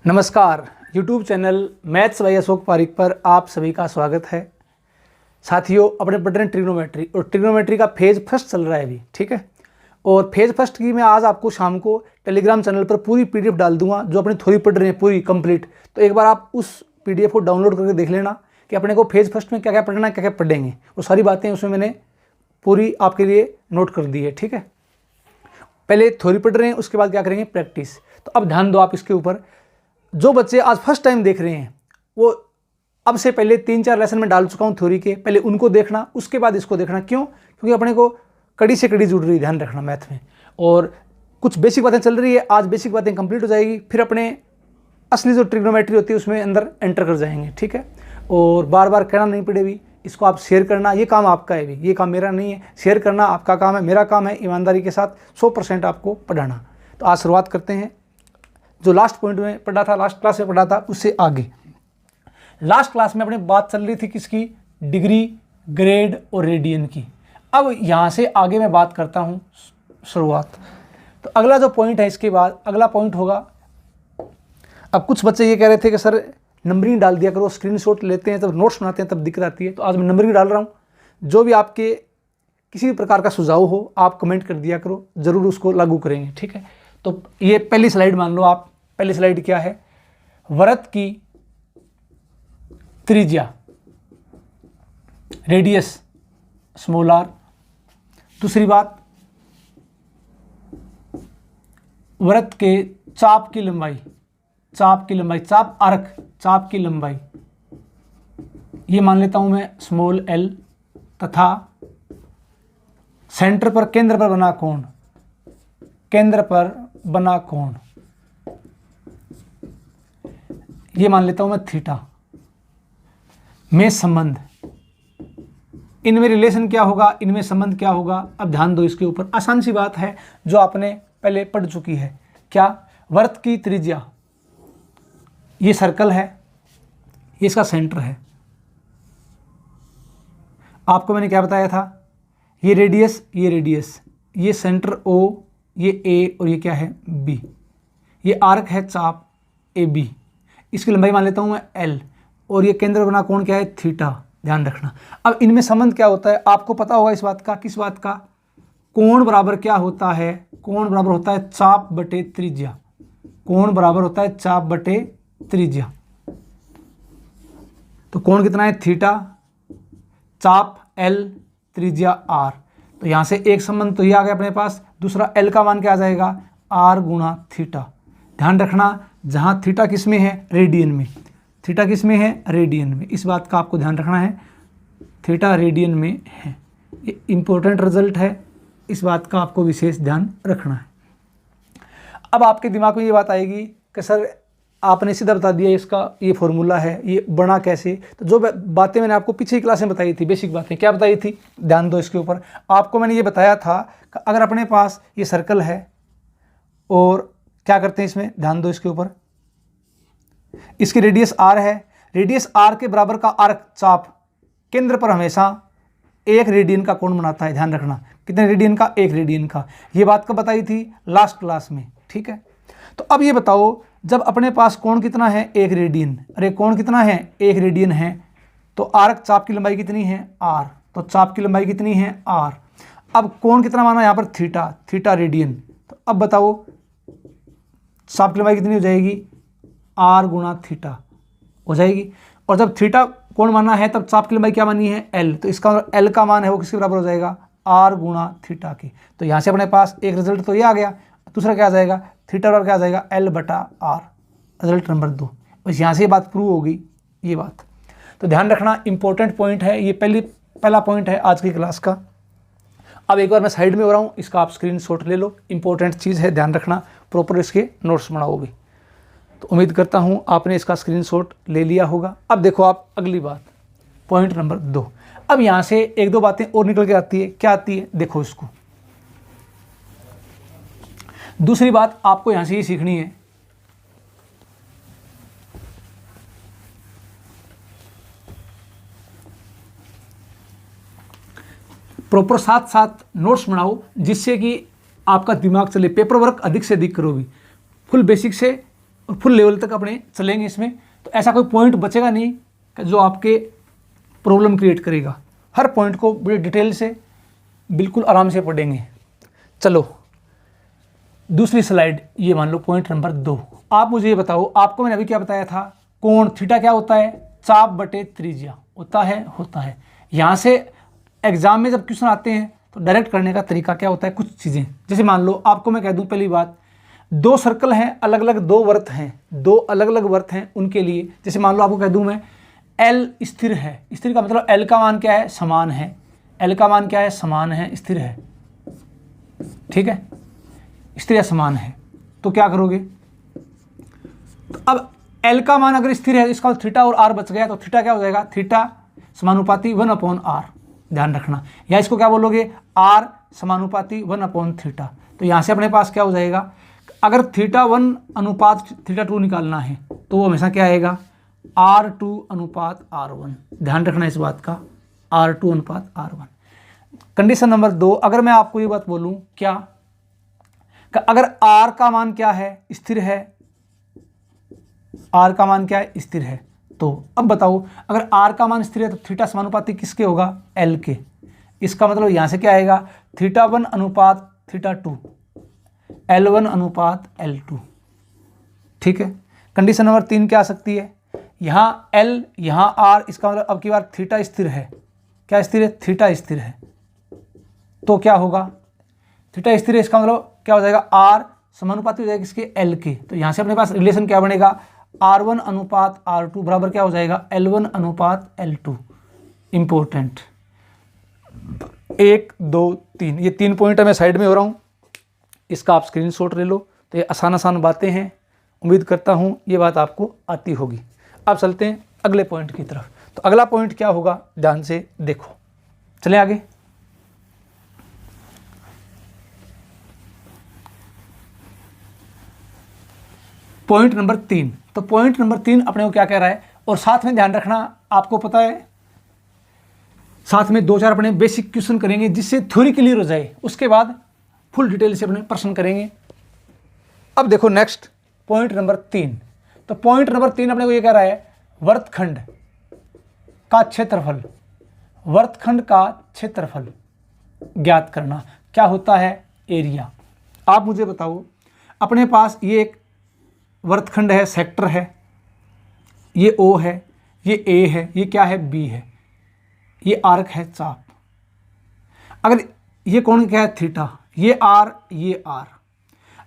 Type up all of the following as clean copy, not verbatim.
नमस्कार, YouTube channel maths by Ashok Parik पर आप सभी का स्वागत है। साथियों, अपने पढ़ रहे हैं ट्रिग्नोमेट्री और ट्रिग्नोमेट्री का फेज फर्स्ट चल रहा है अभी, ठीक है। और फेज फर्स्ट की मैं आज आपको शाम को टेलीग्राम चैनल पर पूरी PDF डाल दूंगा, जो अपनी थ्योरी पढ़ रहे हैं पूरी कंप्लीट। तो एक बार आप उस PDF को डाउनलोड करके देख लेना कि अपने को फेज फर्स्ट में क्या क्या पढ़ना है, क्या क्या पढ़ेंगे। वो सारी बातें उसमें मैंने पूरी आपके लिए नोट कर दी है, ठीक है। पहले थ्योरी पढ़ रहे हैं, उसके बाद क्या करेंगे, प्रैक्टिस। तो अब ध्यान दो आप इसके ऊपर। जो बच्चे आज फर्स्ट टाइम देख रहे हैं वो अब से पहले 3-4 लेसन में डाल चुका हूँ थ्योरी के, पहले उनको देखना, उसके बाद इसको देखना। क्यों? क्योंकि अपने को कड़ी से कड़ी जुड़ रही है, ध्यान रखना मैथ में। और कुछ बेसिक बातें चल रही है, आज बेसिक बातें कंप्लीट हो जाएगी, फिर अपने असली जो ट्रिग्नोमेट्री होती है उसमें अंदर एंटर कर जाएंगे, ठीक है। और बार बार कहना नहीं पड़ेगी, इसको आप शेयर करना, ये काम आपका है भी, ये काम मेरा नहीं है। शेयर करना आपका काम है, मेरा काम है ईमानदारी के साथ 100% आपको पढ़ाना। तो आज शुरुआत करते हैं। जो लास्ट पॉइंट में पढ़ा था, लास्ट क्लास में पढ़ा था, उससे आगे। लास्ट क्लास में अपनी बात चल रही थी किसकी, डिग्री, ग्रेड और रेडियन की। अब यहाँ से आगे मैं बात करता हूँ शुरुआत। तो अगला जो पॉइंट है, इसके बाद अगला पॉइंट होगा। अब कुछ बच्चे ये कह रहे थे कि सर नंबरिंग डाल दिया करो, स्क्रीनशॉट लेते हैं तब नोट्स बनाते हैं तब दिक्कत आती है। तो आज मैं नंबरिंग डाल रहा हूँ। जो भी आपके किसी भी प्रकार का सुझाव हो आप कमेंट कर दिया करो, ज़रूर उसको लागू करेंगे, ठीक है। तो ये पहली स्लाइड मान लो आप। पहली स्लाइड क्या है, वृत्त की त्रिज्या, रेडियस स्मॉल आर। दूसरी बात, वृत्त के चाप की लंबाई, चाप आर्क, चाप की लंबाई ये मान लेता हूं मैं स्मॉल एल। तथा सेंटर पर, केंद्र पर बना कोण, केंद्र पर बना कोण ये मान लेता हूं मैं थीटा। में संबंध, इनमें रिलेशन क्या होगा, इनमें संबंध क्या होगा। अब ध्यान दो इसके ऊपर, आसान सी बात है जो आपने पहले पढ़ चुकी है। क्या? वृत्त की त्रिज्या, ये सर्कल है, ये इसका सेंटर है। आपको मैंने क्या बताया था, ये रेडियस, ये रेडियस, ये सेंटर O, ये A और ये क्या है B। ये आर्क है चाप AB, इसकी लंबाई मान लेता हूं मैं L। और ये केंद्र बना कोण क्या है, थीटा। ध्यान रखना। अब इनमें संबंध क्या होता है आपको पता होगा इस बात का। किस बात का? कोण बराबर क्या होता है, कोण बराबर होता है चाप बटे त्रिज्या। कोण बराबर होता है चाप बटे त्रिज्या। तो कोण कितना है, थीटा, चाप L, त्रिज्या R। तो यहां से एक संबंध तो ये आ गया अपने पास। दूसरा L का मान क्या आ जाएगा, R गुणा थीटा। ध्यान रखना, जहां थीटा किस में है, रेडियन में। थीटा किस में है, रेडियन में। इस बात का आपको ध्यान रखना है, थीटा रेडियन में है। ये इंपॉर्टेंट रिजल्ट है, इस बात का आपको विशेष ध्यान रखना है। अब आपके दिमाग में ये बात आएगी कि सर आपने सीधा बता दिया इसका ये फॉर्मूला है, ये बना कैसे। तो जो बातें मैंने आपको पिछली क्लास में बताई थी, बेसिक बातें क्या बताई थी, ध्यान दो इसके ऊपर। आपको मैंने ये बताया था कि अगर अपने पास ये सर्कल है और क्या करते हैं इसमें, ध्यान दो इसके ऊपर। इसकी रेडियस R है, रेडियस R के बराबर का आर्क चाप केंद्र पर हमेशा 1 रेडियन का कोण बनाता है। ध्यान रखना, कितने रेडियन का, 1 रेडियन का। ये बात कब बताई थी, लास्ट क्लास में, ठीक है। तो अब ये बताओ, जब अपने पास कोण कितना है, 1 रेडियन। अरे कोण कितना है, 1 रेडियन है। तो आर्क चाप की लंबाई कितनी है, R। तो चाप की लंबाई कितनी है, R। अब कोण कितना माना यहाँ पर, थीटा, थीटा रेडियन। तो अब बताओ चाप की लंबाई कितनी हो जाएगी, R गुणा थीटा हो जाएगी। और जब थीटा कोण माना है तब चाप की लंबाई क्या मानी है, L। तो इसका L का मान है वो किसके बराबर हो जाएगा, R गुणा थीटा की। तो यहाँ से अपने पास एक रिजल्ट तो ये आ गया। दूसरा क्या आ जाएगा, थीटा बराबर क्या आ जाएगा, L बटा R। Result number 2। बस यहाँ से ये बात प्रूव होगी, ये बात। तो ध्यान रखना, इंपॉर्टेंट पॉइंट है ये, पहला पॉइंट है आज की क्लास का। अब एक बार मैं साइड में हो रहा हूँ, इसका आप स्क्रीनशॉट ले लो, इंपॉर्टेंट चीज़ है, ध्यान रखना, प्रॉपर इसके नोट्स बनाओ भी। तो उम्मीद करता हूँ आपने इसका स्क्रीनशॉट ले लिया होगा। अब देखो आप अगली बात, पॉइंट नंबर 2। अब यहाँ से 1-2 बातें और निकल के आती है। क्या आती है, देखो इसको। दूसरी बात आपको यहाँ से ये सीखनी है, प्रॉपर साथ साथ नोट्स बनाओ, जिससे कि आपका दिमाग चले। पेपर वर्क अधिक से अधिक करो भी, फुल बेसिक से और फुल लेवल तक अपने चलेंगे इसमें, तो ऐसा कोई पॉइंट बचेगा नहीं जो आपके प्रॉब्लम क्रिएट करेगा। हर पॉइंट को बड़ी डिटेल से बिल्कुल आराम से पढ़ेंगे। चलो दूसरी स्लाइड, ये मान लो पॉइंट नंबर 2। आप मुझे ये बताओ, आपको मैंने अभी क्या बताया था, कोण थीटा क्या होता है, चाप बटे त्रिज्या होता है। यहाँ से एग्जाम में जब क्वेश्चन आते हैं तो डायरेक्ट करने का तरीका क्या होता है, कुछ चीज़ें, जैसे मान लो आपको मैं कह दूं, पहली बात, 2 सर्कल हैं, अलग अलग 2 वर्त हैं, 2 अलग अलग वर्त हैं, उनके लिए जैसे मान लो आपको कह दूं मैं L स्थिर है। स्थिर का मतलब L का मान क्या है, समान है। L का मान क्या है, समान है, स्थिर है, ठीक है, स्थिर या समान है। तो क्या करोगे, तो अब L का मान अगर स्थिर है, इसका थीटा और R बच गया, तो थीटा क्या हो जाएगा, थीटा समानुपाती 1/r, ध्यान रखना। या इसको क्या बोलोगे, R समानुपाती 1/θ। तो यहाँ से अपने पास क्या हो जाएगा, अगर θ1 अनुपात θ2 निकालना है तो वो हमेशा क्या आएगा, R2 अनुपात R1। ध्यान रखना इस बात का, R2 अनुपात R1। कंडीशन नंबर 2, अगर मैं आपको ये बात बोलूं क्या, अगर R का मान क्या है, स्थिर है, R का मान क्या है, स्थिर है, तो अब बताओ अगर R का मान स्थिर है तो थीटा समानुपाती किसके होगा, L के। इसका मतलब यहाँ से क्या आएगा, θ1 अनुपात θ2, L1 अनुपात L2, ठीक है। कंडीशन नंबर 3 क्या आ सकती है, यहाँ L यहाँ R, इसका मतलब अब की बार थीटा स्थिर है, क्या स्थिर है, थीटा स्थिर है, तो क्या होगा, थीटा स्थिर है, इसका मतलब क्या हो जाएगा, R समानुपाती हो जाएगा किसके, L के। तो यहाँ से अपने पास रिलेशन क्या बनेगा, R1 अनुपात R2 बराबर क्या हो जाएगा, L1 अनुपात L2। इंपॉर्टेंट 1 2 3, ये 3 पॉइंट मैं साइड में हो रहा हूँ, इसका आप स्क्रीनशॉट ले लो। तो ये आसान बातें हैं, उम्मीद करता हूँ ये बात आपको आती होगी। अब चलते हैं अगले पॉइंट की तरफ। तो अगला पॉइंट क्या होगा, ध्यान से देखो, चलें आगे। पॉइंट नंबर 3, तो पॉइंट नंबर 3 अपने को क्या कह रहा है, और साथ में ध्यान रखना, आपको पता है साथ में 2-4 अपने बेसिक क्वेश्चन करेंगे जिससे थ्योरी क्लियर हो जाए, उसके बाद फुल डिटेल से अपने प्रश्न करेंगे। अब देखो नेक्स्ट पॉइंट नंबर 3, तो पॉइंट नंबर 3 अपने को ये कह रहा है, वर्तखंड का क्षेत्रफल, वर्तखंड का क्षेत्रफल ज्ञात करना। क्या होता है, एरिया। आप मुझे बताओ, अपने पास ये एक वर्तखंड है, सेक्टर है, ये O है, ये A है, ये क्या है, B है, ये आर्क है, चाप। अगर ये कोण क्या है, थीटा, ये R, ये R।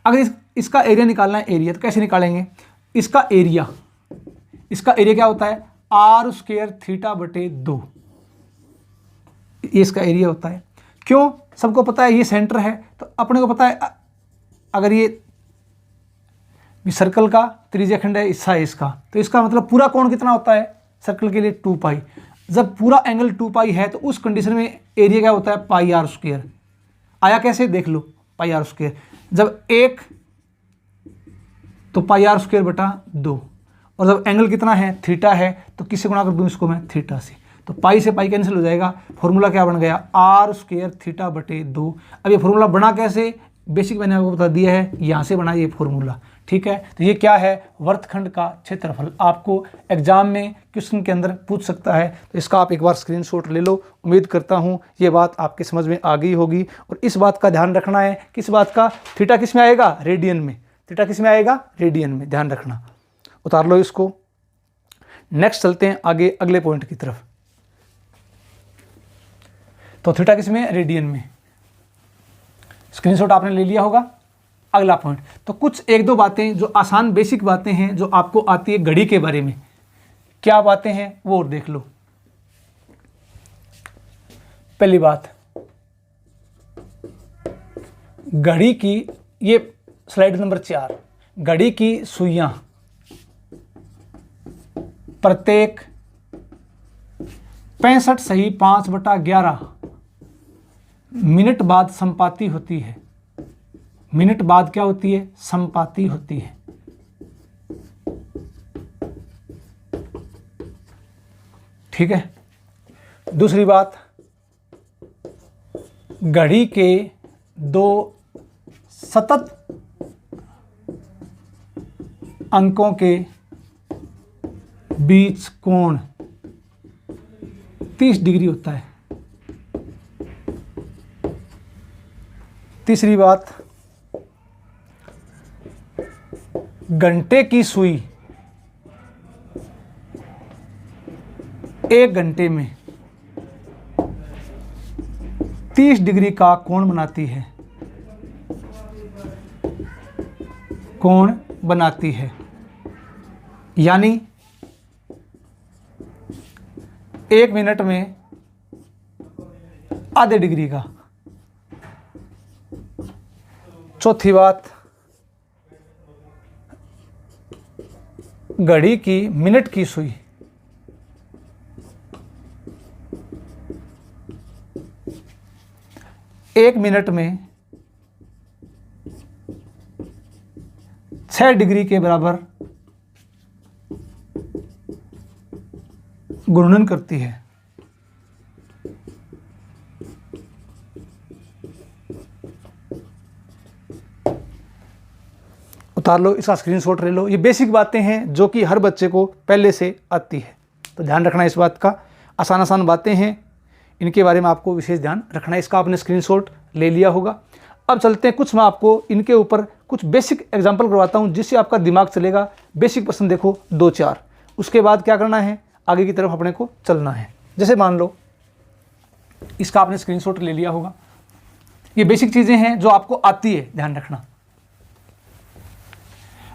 अगर इसका एरिया निकालना है, एरिया तो कैसे निकालेंगे, इसका एरिया क्या होता है, R² थीटा बटे 2, ये इसका एरिया होता है। क्यों, सबको पता है ये सेंटर है, तो अपने को पता है अगर ये सर्कल का त्रिज्याखंड है, हिस्सा है इसका, तो इसका मतलब पूरा कोण कितना होता है सर्कल के लिए, 2π। जब पूरा एंगल 2π है तो उस कंडीशन में एरिया क्या होता है, πr²। आया कैसे, देख लो, πr²। जब 1 तो πr² बटा 2, और जब एंगल कितना है, थीटा है, तो किससे गुणा कर दूं इसको मैं, थीटा से। तो पाई से पाई कैंसिल हो जाएगा, फॉर्मूला क्या बन गया, R² थीटा बटे 2। अब ये फॉर्मूला बना कैसे, बेसिक मैंने आपको बता दिया है, यहाँ से बना ये फॉर्मूला, ठीक है। तो ये क्या है, वर्तखंड का क्षेत्रफल। आपको एग्जाम में क्वेश्चन के अंदर पूछ सकता है, तो इसका आप एक बार स्क्रीनशॉट ले लो। उम्मीद करता हूँ ये बात आपके समझ में आ गई होगी। और इस बात का ध्यान रखना है, किस बात का, थीटा किस में आएगा, रेडियन में, थीटा किस में आएगा, रेडियन में, ध्यान रखना। उतार लो इसको। नेक्स्ट चलते हैं आगे अगले पॉइंट की तरफ। तो थीटा किस में, रेडियन में। स्क्रीनशॉट आपने ले लिया होगा। अगला पॉइंट, तो कुछ 1-2 बातें जो आसान बेसिक बातें हैं जो आपको आती है घड़ी के बारे में, क्या बातें हैं वो और देख लो। पहली बात, घड़ी की, ये स्लाइड नंबर 4, घड़ी की सुइयां प्रत्येक 65 सही 5/11 मिनट बाद संपाती होती है। मिनट बाद क्या होती है, संपाती होती है। ठीक है। दूसरी बात, घड़ी के 2 सतत अंकों के बीच कोण 30 डिग्री होता है। तीसरी बात, घंटे की सुई 1 घंटे में 30 डिग्री का कोण बनाती है, कोण बनाती है, यानी 1 मिनट में आधे डिग्री का। चौथी बात, घड़ी की मिनट की सुई 1 मिनट में 6 डिग्री के बराबर घूर्णन करती है। उतार लो, इसका स्क्रीनशॉट ले लो। ये बेसिक बातें हैं जो कि हर बच्चे को पहले से आती है, तो ध्यान रखना इस बात का। आसान आसान बातें हैं, इनके बारे में आपको विशेष ध्यान रखना है। इसका आपने स्क्रीनशॉट ले लिया होगा। अब चलते हैं, कुछ मैं आपको इनके ऊपर कुछ बेसिक एग्जांपल करवाता हूं जिससे आपका दिमाग चलेगा। बेसिक प्रश्न देखो 2-4, उसके बाद क्या करना है, आगे की तरफ अपने को चलना है। जैसे मान लो इसका आपने स्क्रीनशॉट ले लिया होगा। ये बेसिक चीज़ें हैं जो आपको आती है, ध्यान रखना।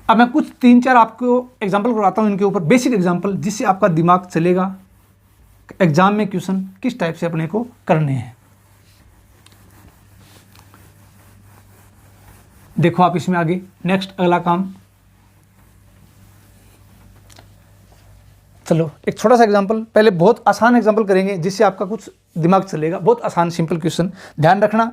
अब मैं कुछ 3-4 आपको एग्जाम्पल करवाता हूँ इनके ऊपर, बेसिक एग्जाम्पल, जिससे आपका दिमाग चलेगा एग्जाम में क्वेश्चन किस टाइप से अपने को करने हैं। देखो आप इसमें आगे नेक्स्ट अगला काम। चलो एक छोटा सा एग्जाम्पल, पहले बहुत आसान एग्जाम्पल करेंगे जिससे आपका कुछ दिमाग चलेगा। बहुत आसान सिंपल क्वेश्चन, ध्यान रखना।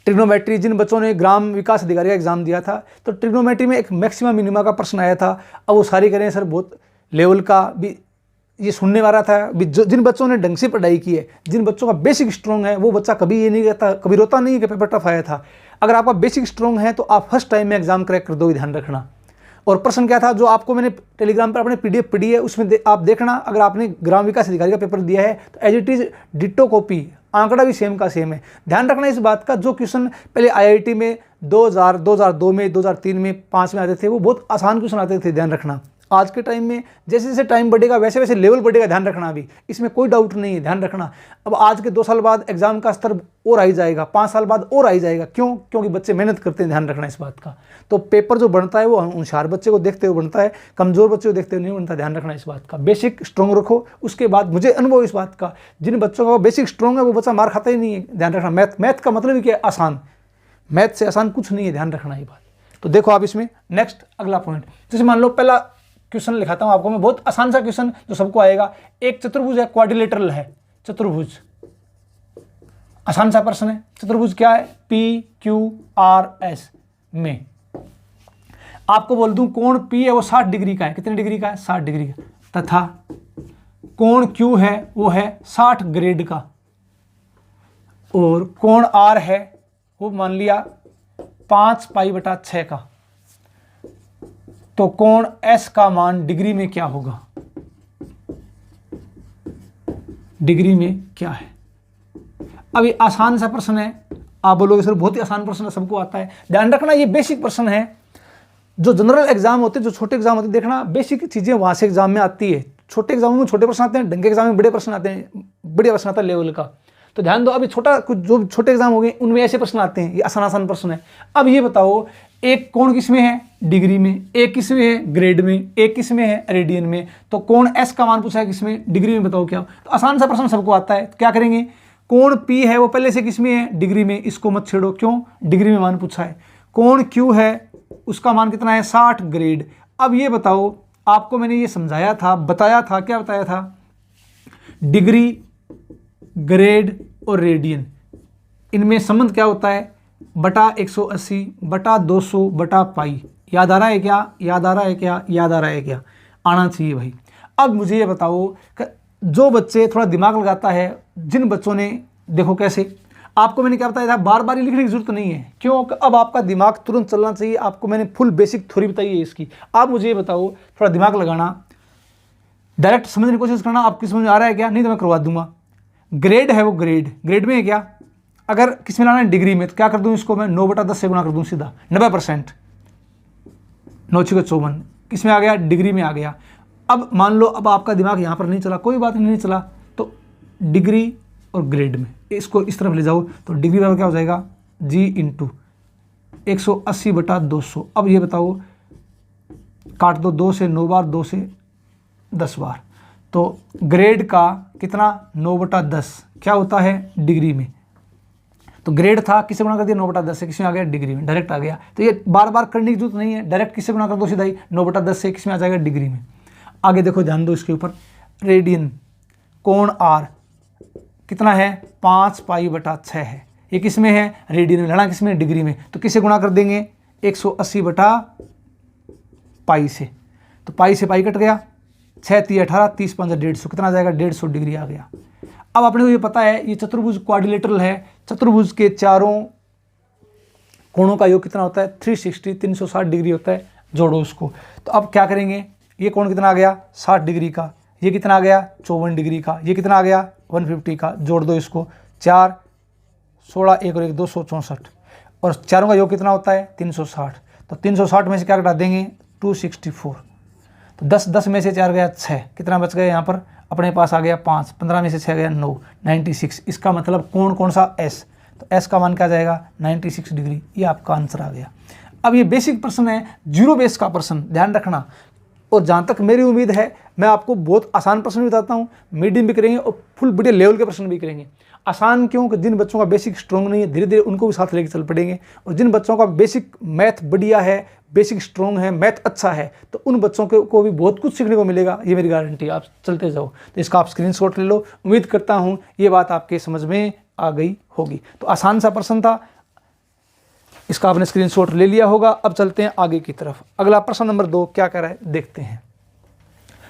ट्रिग्नोमेट्री, जिन बच्चों ने ग्राम विकास अधिकारी का एग्जाम दिया था तो ट्रिग्नोमेट्री में एक मैक्सिमम मिनिमा का प्रश्न आया था। अब वो सारी करें सर, बहुत लेवल का भी ये सुनने वाला था। जिन बच्चों ने ढंग से पढ़ाई की है, जिन बच्चों का बेसिक स्ट्रॉन्ग है, वो बच्चा कभी ये नहीं कहता, कभी रोता नहीं कि पेपर टफ आया था। अगर आपका बेसिक स्ट्रॉन्ग है तो आप फर्स्ट टाइम में एग्जाम क्रैक कर दो, ध्यान रखना। और प्रश्न क्या था जो आपको मैंने टेलीग्राम पर अपने PDF पढ़ी है, उसमें आप देखना। अगर आपने ग्राम विकास अधिकारी का पेपर दिया है तो as it is ditto copy, आंकड़ा भी सेम का सेम है। ध्यान रखना इस बात का। जो क्वेश्चन पहले IIT में 2000, 2002 में, 2003 में, 5 में आते थे, वो बहुत आसान क्वेश्चन आते थे, ध्यान रखना। आज के टाइम में जैसे जैसे टाइम बढ़ेगा वैसे वैसे लेवल बढ़ेगा, ध्यान रखना। अभी इसमें कोई डाउट नहीं है, ध्यान रखना। अब आज के 2 साल बाद एग्जाम का स्तर और आई जाएगा, 5 साल बाद और आई जाएगा। क्यों? क्योंकि बच्चे मेहनत करते हैं, ध्यान रखना इस बात का। तो पेपर जो बनता है वो होशियार बच्चे को देखते हुए बनता है, कमजोर बच्चे को देखते हुए नहीं बनता, ध्यान रखना इस बात का। बेसिक स्ट्रॉन्ग रखो, उसके बाद मुझे अनुभव इस बात का, जिन बच्चों का बेसिक स्ट्रॉन्ग है वो बच्चा मार खाता ही नहीं है, ध्यान रखना। मैथ का मतलब क्या है? आसान। मैथ से आसान कुछ नहीं है, ध्यान रखना ये बात। तो देखो आप इसमें नेक्स्ट अगला पॉइंट, जैसे मान लो पहला क्वेश्चन लिखाता हूं आपको मैं, बहुत आसान सा क्वेश्चन जो सबको आएगा। एक चतुर्भुज है, क्वाड्रिलेटरल है, चतुर्भुज, आसान सा प्रश्न है। चतुर्भुज क्या है? PQRS में आपको बोल दूं कोण P है वो 60 डिग्री का है। कितने डिग्री का है? 60 डिग्री का। तथा कोण Q है वो है 60 ग्रेड का, और कोण R है वो मान लिया 5π/6 का। तो कोण S का मान डिग्री में क्या होगा? डिग्री में क्या है? अब ये आसान सा प्रश्न है, आप बोलोगे सर बहुत ही आसान प्रश्न है, सबको आता है। ध्यान रखना ये बेसिक प्रश्न है। जो जनरल एग्जाम होते हैं, जो छोटे एग्जाम होते हैं, देखना बेसिक चीजें वहां से एग्जाम में आती है। छोटे एग्जामों में छोटे प्रश्न आते हैं, ढंग के एग्जाम में बड़े प्रश्न आते हैं, बड़े प्रश्न आता है लेवल का। तो ध्यान दो, अभी छोटा कुछ जो छोटे एग्जाम हो गए उनमें ऐसे प्रश्न आते हैं, ये आसान प्रश्न है। अब ये बताओ, एक कोण किसमें है? डिग्री में। एक किसमें है? ग्रेड में। एक किसमें है? रेडियन में। तो कोण S का मान पूछा है किसमें? डिग्री में। बताओ क्या? तो आसान सा प्रश्न सबको आता है। क्या करेंगे? कोण P है वो पहले से किसमें है? डिग्री में। इसको मत छेड़ो, क्यों? डिग्री में मान पूछा है। कोण Q है, उसका मान कितना है? 60 ग्रेड। अब ये बताओ, आपको मैंने ये समझाया था, बताया था, क्या बताया था? डिग्री, ग्रेड और रेडियन, इनमें संबंध क्या होता है? बटा 180 बटा 200 बटा पाई। याद आ रहा है क्या? याद आ रहा है क्या? याद आ रहा है क्या? आना चाहिए भाई। अब मुझे ये बताओ, जो बच्चे थोड़ा दिमाग लगाता है, जिन बच्चों ने, देखो कैसे, आपको मैंने क्या बताया था, बार बार लिखने की जरूरत नहीं है, क्यों? अब आपका दिमाग तुरंत चलना चाहिए। आपको मैंने फुल बेसिक थ्योरी बताई है इसकी। आप मुझे ये बताओ, थोड़ा दिमाग लगाना, डायरेक्ट समझने की कोशिश करना, आपकी समझ में आ रहा है क्या? नहीं तो मैं करवा दूंगा। ग्रेड है वो, ग्रेड में है क्या? अगर किस में लाना है डिग्री में, तो क्या कर दूं इसको मैं 9/10 से गुणा कर दूं सीधा, 90%, 9×6=54, किस में आ गया? डिग्री में आ गया। अब मान लो अब आपका दिमाग यहाँ पर नहीं चला, कोई बात नहीं चला, तो डिग्री और ग्रेड में इसको इस तरफ ले जाओ, तो डिग्री बराबर क्या हो जाएगा? G × 180/200। अब ये बताओ, काट दो 2 से 9 बार, 2 से 10 बार, तो ग्रेड का कितना? 9/10 क्या होता है? डिग्री में। तो ग्रेड था, किससे गुणा कर दिया? 9/10 से, किसमें आ गया? डिग्री में, डायरेक्ट आ गया। तो ये बार बार करने की जरूरत नहीं है, डायरेक्ट किससे गुणा कर दो सीधा ही, 9/10 से, किसमें आ जाएगा? डिग्री में। आगे देखो, ध्यान दो इसके ऊपर, रेडियन, कोण R कितना है? 5π/6 है। ये किस में है? रेडियन में। लड़ा किस में? डिग्री में। तो किससे गुणा कर देंगे? 180/π से, तो पाई से पाई कट गया, 6×3=18, 30×5=150, कितना आ जाएगा? 150 डिग्री आ गया। अब अपने को ये पता है ये चतुर्भुज क्वाड्रिलेटरल है, चतुर्भुज के चारों कोणों का योग कितना होता है? 360 डिग्री होता है। जोड़ो उसको। तो अब क्या करेंगे, ये कोण कितना आ गया? 60 डिग्री का, ये कितना आ गया? 54 डिग्री का, ये कितना आ गया? 150 का। जोड़ दो इसको, 4, 16, 1 और 1 264, और चारों का योग कितना होता है? 360। तो 360 में से क्या घटा देंगे? 264। तो 10 में से 4 गया 6, कितना बच गया यहाँ पर? अपने पास आ गया 5, 15 में से 6 गया 9, 96। इसका मतलब कोण कौन सा? S। तो S का मान क्या जाएगा? 96 डिग्री। ये आपका आंसर आ गया। अब ये बेसिक प्रश्न है, जीरो बेस का प्रश्न, ध्यान रखना। और जहाँ तक मेरी उम्मीद है, मैं आपको बहुत आसान प्रश्न भी बताता हूँ, मीडियम भी करेंगे और फुल बड़े लेवल के प्रश्न भी करेंगे। आसान क्यों? कि जिन बच्चों का बेसिक स्ट्रॉन्ग नहीं है, धीरे धीरे उनको भी साथ लेके चल पड़ेंगे। और जिन बच्चों का बेसिक मैथ बढ़िया है, बेसिक स्ट्रॉन्ग है, मैथ अच्छा है, तो उन बच्चों को भी बहुत कुछ सीखने को मिलेगा, ये मेरी गारंटी है। आप चलते जाओ। तो इसका आप स्क्रीनशॉट ले लो। उम्मीद करता हूँ ये बात आपके समझ में आ गई होगी। तो आसान सा प्रश्न था, इसका आपने स्क्रीनशॉट ले लिया होगा। अब चलते हैं आगे की तरफ। अगला प्रश्न नंबर 2 क्या कह रहा है देखते हैं।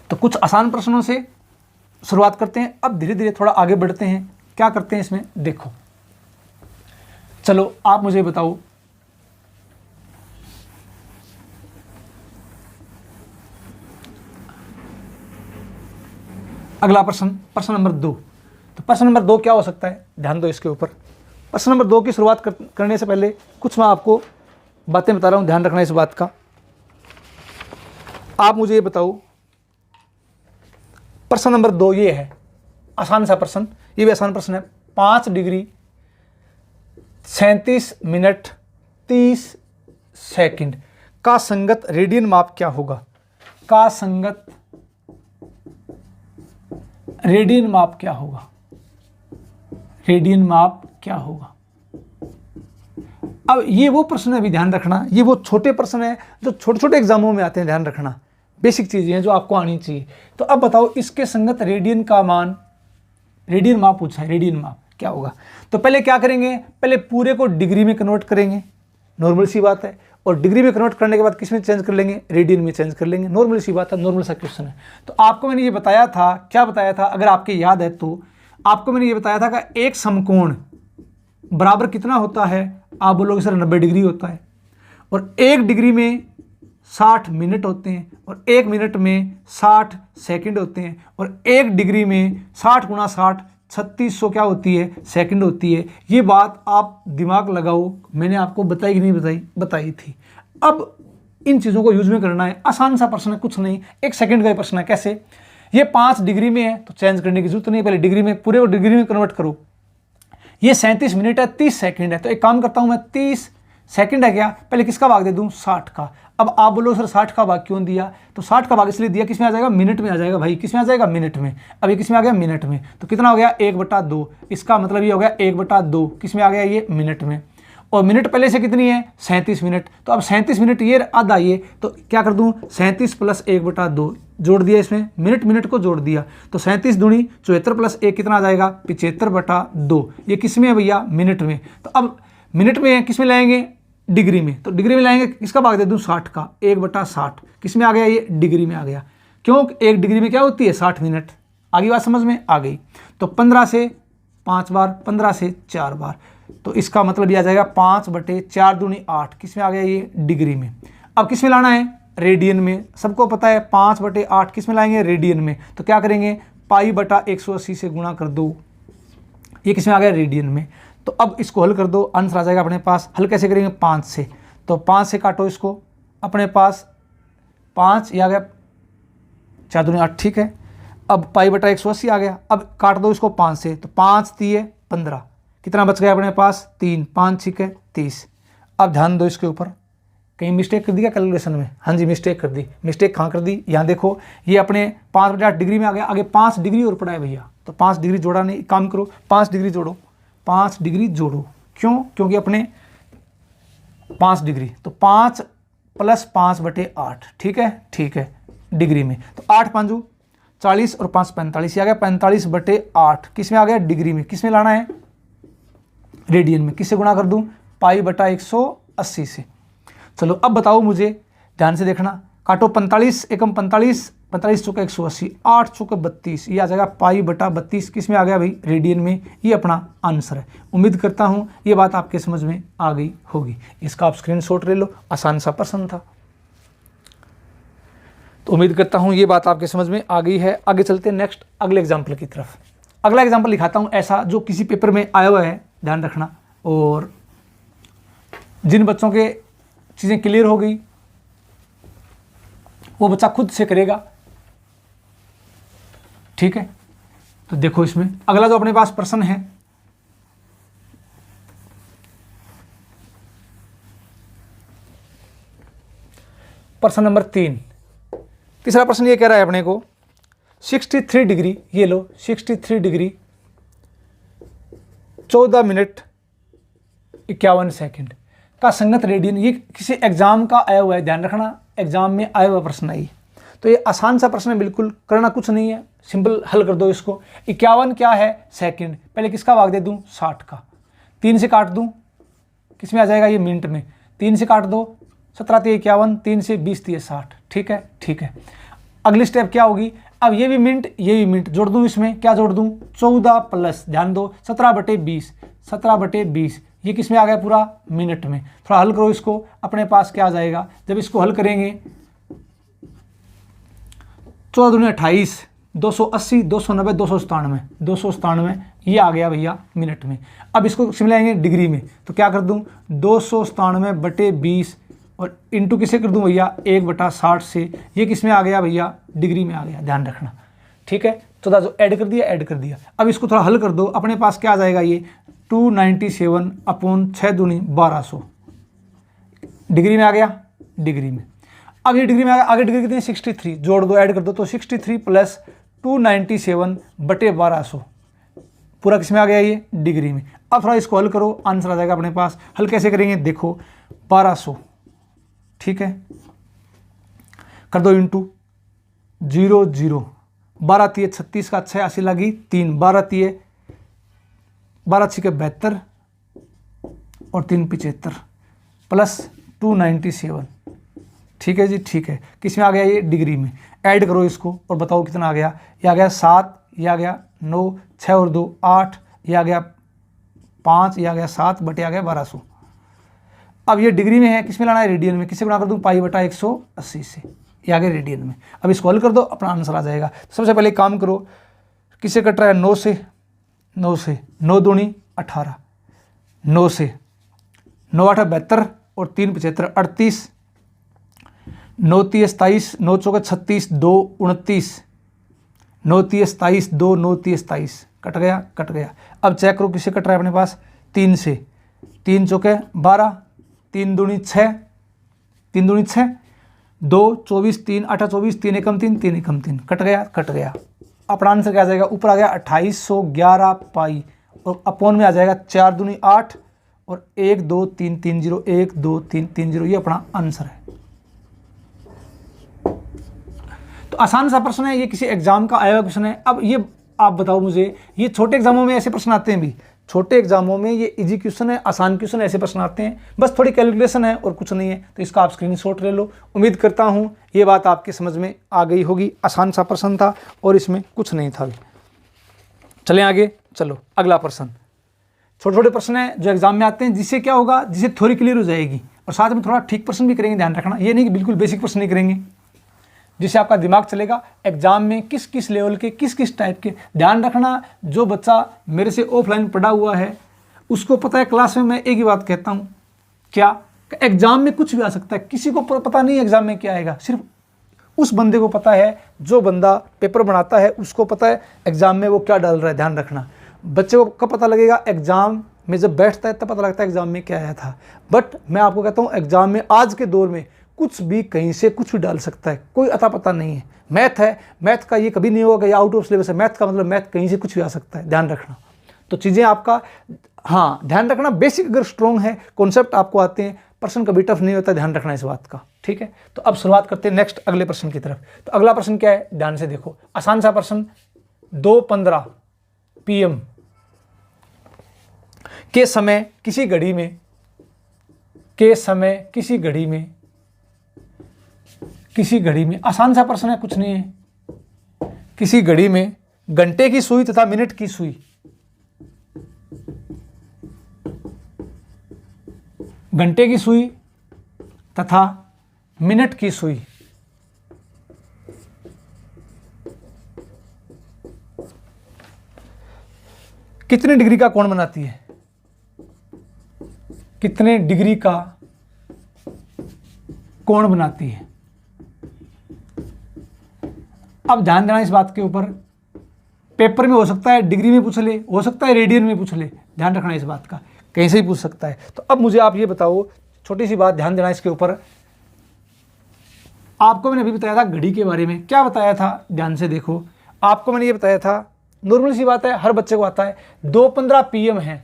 तो कुछ आसान प्रश्नों से शुरुआत करते हैं, अब धीरे धीरे थोड़ा आगे बढ़ते हैं। क्या करते हैं इसमें देखो, चलो आप मुझे बताओ, अगला प्रश्न, प्रश्न नंबर 2। तो प्रश्न नंबर 2 क्या हो सकता है? ध्यान दो इसके ऊपर। प्रश्न नंबर 2 की शुरुआत करने से पहले कुछ मैं आपको बातें बता रहा हूं, ध्यान रखना इस बात का। आप मुझे ये बताओ, प्रश्न नंबर 2 ये है, आसान सा प्रश्न, ये भी आसान प्रश्न है। 5 डिग्री 37 मिनट 30 सेकंड का संगत रेडियन माप क्या होगा? का संगत रेडियन माप क्या होगा? रेडियन माप क्या होगा? अब ये वो प्रश्न है, भी ध्यान रखना, ये वो छोटे प्रश्न है जो छोटे छोटे एग्जामों में आते हैं, ध्यान रखना। बेसिक चीजें हैं जो आपको आनी चाहिए। तो अब बताओ, इसके संगत रेडियन का मान, रेडियन माप पूछा है, रेडियन माप क्या होगा? तो पहले क्या करेंगे? पहले पूरे को डिग्री में कन्वर्ट करेंगे, नॉर्मल सी बात है। और डिग्री में कन्वर्ट करने के बाद किस में चेंज कर लेंगे? रेडियन में चेंज कर लेंगे, नॉर्मल सी बात है, नॉर्मल सा क्वेश्चन है। तो आपको मैंने ये बताया था, क्या बताया था अगर आपके याद है तो, आपको मैंने ये बताया था कि एक समकोण बराबर कितना होता है? आप बोलोगे सर 90 डिग्री होता है। और 1 डिग्री में 60 मिनट होते हैं, और 1 मिनट में 60 सेकंड होते हैं, और 1 डिग्री में 60 × 60 3600 क्या होती है? सेकंड होती है। ये बात आप दिमाग लगाओ, मैंने आपको बताई कि नहीं बताई? बताई थी। अब इन चीज़ों को यूज में करना है। आसान सा प्रश्न है, कुछ नहीं, 1 सेकंड का ही प्रश्न है। कैसे? ये 5 डिग्री में है तो चेंज करने की जरूरत नहीं है, पहले डिग्री में, पूरे को डिग्री में कन्वर्ट करो। ये 37 मिनट है, 30 सेकंड है, तो एक काम करता हूं मैं, 30 सेकंड है क्या, पहले किसका भाग दे दूं? 60 का। अब आप बोलो सर 60 का भाग क्यों दिया? तो 60 का भाग इसलिए दिया, किस में आ जाएगा? मिनट में आ जाएगा भाई। किस में आ जाएगा? मिनट में। अब ये किस में आ गया? मिनट में। तो कितना हो गया? 1/2। इसका मतलब ये हो गया 1/2, किस में आ गया? ये मिनट में। और मिनट पहले से कितनी है? 37 मिनट। तो अब 37 मिनट ये आधा, ये तो क्या कर दूं? 37 + 1/2 जोड़ दिया, इसमें मिनट को जोड़ दिया। तो 37 दूनी 74 + 1 कितना आ जाएगा? 75/2। ये किस में है भैया? मिनट में। तो अब मिनट में किस में लाएंगे? डिग्री में। तो डिग्री में लाएंगे, किसका भाग दे दूं? 60 का, 1/60। किस में आ गया? ये डिग्री में आ गया। क्यों? 1 डिग्री में क्या होती है? 60 मिनट। आगे बात समझ में आ गई। तो 15 से 5 बार, 15 से 4 बार, तो इसका मतलब ये आ जाएगा 5/4 दूनी 8, किस में आ गया ये डिग्री में। अब किस में लाना है, रेडियन में। सबको पता है 5/8 किस में लाएंगे, रेडियन में। तो क्या करेंगे, π/180 से गुणा कर दो, ये किस में आ गया, रेडियन में। तो अब इसको हल कर दो, आंसर आ जाएगा अपने पास। हल कैसे करेंगे, 5 से, तो 5 से काटो इसको, अपने पास 5 ये आ गया, 4 दूनी 8, ठीक है। अब π/180 आ गया। अब काट दो इसको 5 से, तो 5 3 15, कितना बच गया अपने पास, 3, 5 6 30। अब ध्यान दो इसके ऊपर, कहीं मिस्टेक कर दी क्या कैलकुलेशन में, हाँ जी मिस्टेक कर दी। मिस्टेक कहाँ कर दी, यहाँ देखो, ये अपने 5/8 डिग्री में आ गया, आगे 5 डिग्री और पड़ा है भैया, तो 5 डिग्री जोड़ा नहीं, काम करो 5 डिग्री जोड़ो, 5 डिग्री जोड़ो। क्यों, क्योंकि अपने 5 डिग्री, तो 5 + 5/8, ठीक है, ठीक है, डिग्री में। तो 8 5 40 और 5 45, ये आ गया 45/8, किस में आ गया, डिग्री में। किस में लाना है, रेडियन में। किससे गुणा कर दूं, π/180 से। चलो अब बताओ मुझे, ध्यान से देखना, काटो 45 एकम 45, 45 चौके 180, 8 चौके 32, ये आ जाएगा π/32, किस में आ गया भाई, रेडियन में। ये अपना आंसर है। उम्मीद करता हूँ ये बात आपके समझ में आ गई होगी। इसका आप स्क्रीनशॉट ले लो, आसान सा प्रश्न था। तो उम्मीद करता हूँ ये बात आपके समझ में आ गई है। आगे चलते हैं नेक्स्ट अगले एग्जाम्पल की तरफ। अगला एग्जाम्पल लिखाता हूँ ऐसा जो किसी पेपर में आया हुआ है, ध्यान रखना। और जिन बच्चों के चीज़ें क्लियर हो गई वो बच्चा खुद से करेगा, ठीक है। तो देखो इसमें अगला जो अपने पास प्रश्न है, प्रश्न नंबर 3। तीसरा प्रश्न ये कह रहा है अपने को 63 डिग्री, ये लो 63 डिग्री 14 मिनट 51 सेकंड का संगत रेडियन। ये किसी एग्जाम का आया हुआ है, ध्यान रखना, एग्जाम में आया हुआ प्रश्न है। तो ये आसान सा प्रश्न है, बिल्कुल करना कुछ नहीं है, सिंपल हल कर दो इसको। 51 क्या है, सेकंड, पहले किसका भाग दे दूं, 60 का। 3 से काट दूं, किस में आ जाएगा ये, मिनट में। 3 से काट दो, 17 3 51, 3 से 20 3 60, ठीक है, ठीक है। अगली स्टेप क्या होगी, अब ये भी मिनट, ये भी मिनट, जोड़ दूं इसमें, क्या जोड़ दूं, 14 प्लस, ध्यान दो 17/20, 17/20, ये किस में आ गया, पूरा मिनट में। थोड़ा हल करो इसको, अपने पास क्या आ जाएगा, जब इसको हल करेंगे 14 दूनी 28, 280, 290, 297, 297, ये आ गया भैया मिनट में। अब इसको मिलाएंगे डिग्री में, तो क्या कर दूं, 297/20 और इंटू किसे कर दूं भैया, 1/60 से, ये किस में आ गया भैया, डिग्री में आ गया, ध्यान रखना, ठीक है। 14 जो ऐड कर दिया, ऐड कर दिया। अब इसको थोड़ा हल कर दो, अपने पास क्या आ जाएगा, ये 297/6 दूनी 1200, डिग्री में आ गया, डिग्री में। अब ये डिग्री में आ गया, आगे डिग्री कितनी, 63, जोड़ दो, ऐड कर दो, तो 63 + 297/1200 पूरा किस में आ गया, ये डिग्री में। अब थोड़ा इसको हल करो, आंसर आ जाएगा अपने पास। हल कैसे करेंगे, देखो 1200, ठीक है, कर दो इंटू 0 0, 12 3 36 का 6 80 लगी 3, 12 3 12 6 72 और 3 75 प्लस 297, ठीक है जी, ठीक है। किस में आ गया, ये डिग्री में। ऐड करो इसको और बताओ कितना आ गया, ये आ गया 7, ये आ गया 9, 6 और 2 8, ये आ गया 5, ये आ गया 7 बटे आ गया 1200। अब ये डिग्री में है, किस में लाना है, रेडियन में। किससे गुणा कर दूं, π/180 से, ये आ गया रेडियन में। अब इसको हल कर दो, अपना आंसर आ जाएगा। सबसे पहले काम करो, किससे कट रहा है, 9 से, 9 से, 9 दूनी 18, 9 से 9 8 72 और 3 75 38, 9 3 27, 9 4 36, 2 29, 9 3 27, 2 9 3 27, कट गया, कट गया। अब चेक करो किससे कट रहा है अपने पास, 3 से, 3 चौके 12, 3 दूनी 6, 3 दूनी 6, 2 24, 3 8 24, 3 एकम 3, 3 एकम 3, कट गया, कट गया। अपना आंसर क्या आ जाएगा, ऊपर आ गया 2811 पाई और अपोन में आ जाएगा 4 दूनी 8 और 1 2 3 3 0, 1 2 3 3 0, ये अपना आंसर है। तो आसान सा प्रश्न है, ये किसी एग्जाम का आया हुआ क्वेश्चन है। अब ये आप बताओ मुझे, ये छोटे एग्जामों में ऐसे प्रश्न आते हैं भी, छोटे एग्जामों में ये इजी क्वेश्चन है, आसान क्वेश्चन ऐसे प्रश्न आते हैं, बस थोड़ी कैलकुलेशन है और कुछ नहीं है। तो इसका आप स्क्रीनशॉट ले लो। उम्मीद करता हूँ ये बात आपके समझ में आ गई होगी। आसान सा प्रश्न था और इसमें कुछ नहीं था। चलें आगे, चलो अगला प्रश्न। छोटे छोटे प्रश्न हैं जो एग्जाम में आते हैं, जिससे क्या होगा, जिससे थ्योरी क्लियर हो जाएगी और साथ में थोड़ा ठीक प्रश्न भी करेंगे, ध्यान रखना। ये नहीं कि बिल्कुल बेसिक प्रश्न नहीं करेंगे, जिससे आपका दिमाग चलेगा एग्जाम में किस किस लेवल के, किस किस टाइप के। ध्यान रखना, जो बच्चा मेरे से ऑफलाइन पढ़ा हुआ है उसको पता है, क्लास में मैं एक ही बात कहता हूँ, क्या एग्जाम में कुछ भी आ सकता है। किसी को पता नहीं एग्जाम में क्या आएगा, सिर्फ उस बंदे को पता है, जो बंदा पेपर बनाता है उसको पता है एग्जाम में वो क्या डाल रहा है। ध्यान रखना, बच्चे को कब पता लगेगा, एग्जाम में जब बैठता है तब पता लगता है एग्जाम में क्या आया था। बट मैं आपको कहता हूँ एग्जाम में आज के दौर में कुछ भी कहीं से कुछ भी डाल सकता है, कोई अता पता नहीं है। मैथ है, मैथ का ये कभी नहीं होगा कि आउट ऑफ सिलेबस है, मैथ का मतलब मैथ कहीं से कुछ भी आ सकता है। ध्यान रखना, तो चीज़ें आपका, हाँ ध्यान रखना, बेसिक अगर स्ट्रॉन्ग है, कॉन्सेप्ट आपको आते हैं, प्रश्न कभी टफ नहीं होता, ध्यान रखना इस बात का, ठीक है। तो अब शुरुआत करते हैं नेक्स्ट अगले प्रश्न की तरफ। तो अगला प्रश्न क्या है, ध्यान से देखो, आसान सा प्रश्न। 2:15 PM के समय किसी घड़ी में, किसी घड़ी में, आसान सा प्रश्न है, कुछ नहीं है। किसी घड़ी में घंटे की सुई तथा मिनट की सुई, घंटे की सुई तथा मिनट की सुई कितने डिग्री का कोण बनाती है, कितने डिग्री का कोण बनाती है। अब ध्यान देना इस बात के ऊपर, पेपर में हो सकता है डिग्री में पूछ ले, हो सकता है रेडियन में पूछ ले, ध्यान रखना इस बात का, कहीं से ही पूछ सकता है। तो अब मुझे आप ये बताओ, छोटी सी बात ध्यान देना इसके ऊपर। आपको मैंने अभी बताया था घड़ी के बारे में, क्या बताया था, ध्यान से देखो। आपको मैंने ये बताया था, नॉर्मल सी बात है, हर बच्चे को आता है, 2:15 PM है,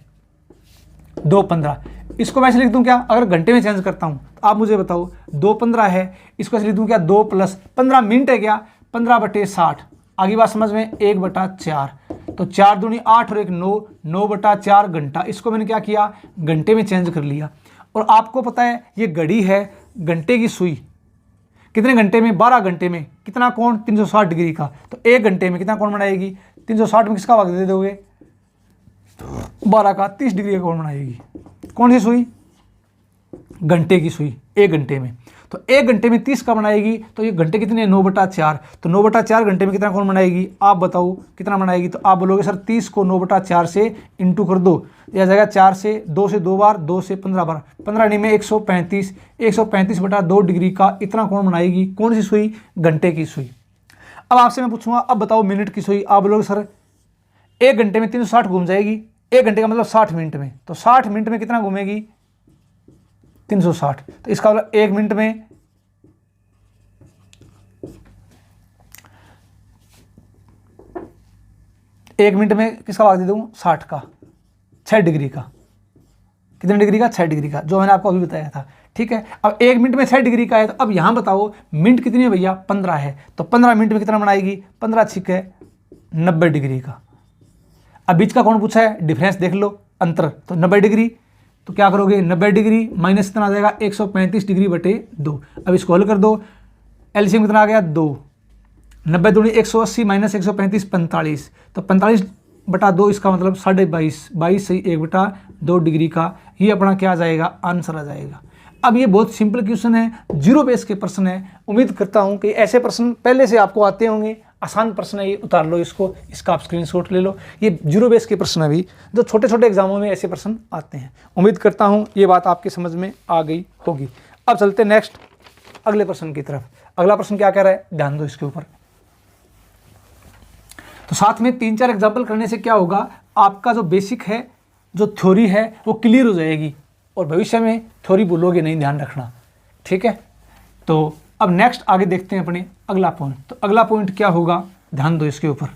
2:15। इसको मैं ऐसे लिख दूं क्या, अगर घंटे में चेंज करता हूं तो आप मुझे बताओ, 2:15 है, इसको ऐसे लिख दूं क्या, 2 + 15 मिनट है क्या, 15/60। आगे बात समझ में, 1/4, तो 4 दूनी 8 और 1 9, 9/4 घंटा। इसको मैंने क्या किया, घंटे में चेंज कर लिया। और आपको पता है ये घड़ी है, घंटे की सुई कितने घंटे में, 12 घंटे में कितना कोण, 360 डिग्री का। तो 1 घंटे में कितना कोण बनाएगी, 360 में किसका भाग दे दोगे, 12 का, 30 डिग्री का कोण बनाएगी। कौन सी सुई, घंटे की सुई, 1 घंटे में। तो 1 घंटे में 30 का बनाएगी, तो ये घंटे कितने, 9/4। तो 9/4 घंटे में कितना कोण बनाएगी, आप बताओ कितना बनाएगी। तो आप बोलोगे सर 30 को 9/4 से इंटू कर दो, यह जाएगा 4 से 2 से 2 बार, 2 से 15 बार, 15 नहीं में 135, 135/2 डिग्री का इतना कोण बनाएगी। कौन सी सुई, घंटे की सुई। अब आपसे मैं पूछूंगा, अब बताओ मिनट की सुई। आप बोलोगे सर 1 घंटे में 360 घूम जाएगी, 1 घंटे का मतलब 60 मिनट में, तो 60 मिनट में कितना घूमेगी, 360। तो इसका मतलब 1 मिनट में, किसका भाग दे दूं, 60 का, 6 डिग्री का। कितने डिग्री का, 6 डिग्री का, जो मैंने आपको अभी बताया था, ठीक है। अब 1 मिनट में 6 डिग्री का है, तो अब यहां बताओ मिनट कितनी है भैया, 15 है। तो 15 मिनट में कितना बनाएगी, 15 6 90 डिग्री का। अब बीच का कौन पूछा है, डिफरेंस देख लो, अंतर, तो 90 डिग्री। तो क्या करोगे, 90 डिग्री माइनस कितना आ जाएगा, 135 डिग्री बटे 2। अब इसको हल कर दो, एलसीएम कितना आ गया, 2। 90 दूनी 180 माइनस 135 45, तो 45/2, इसका मतलब 22.5, 22 से 1/2 डिग्री का, ये अपना क्या आ जाएगा, आंसर आ जाएगा। अब ये बहुत सिंपल क्वेश्चन है, जीरो बेस के प्रश्न है। उम्मीद करता हूँ कि ऐसे प्रश्न पहले से आपको आते होंगे, आसान प्रश्न है ये, उतार लो इसको, इसका आप स्क्रीनशॉट ले लो। ये जीरो बेस के प्रश्न भी, जो छोटे छोटे एग्जामों में ऐसे प्रश्न आते हैं। उम्मीद करता हूँ ये बात आपकी समझ में आ गई होगी। अब चलते नेक्स्ट अगले प्रश्न की तरफ। अगला प्रश्न क्या कह रहा है, ध्यान दो इसके ऊपर। तो साथ में 3-4 एग्जाम्पल करने से क्या होगा, आपका जो बेसिक है, जो थ्योरी है वो क्लियर हो जाएगी और भविष्य में थ्योरी भूलोगे नहीं, ध्यान रखना, ठीक है। तो अब नेक्स्ट आगे देखते हैं अपने अगला पॉइंट। तो अगला पॉइंट क्या होगा, ध्यान दो इसके ऊपर।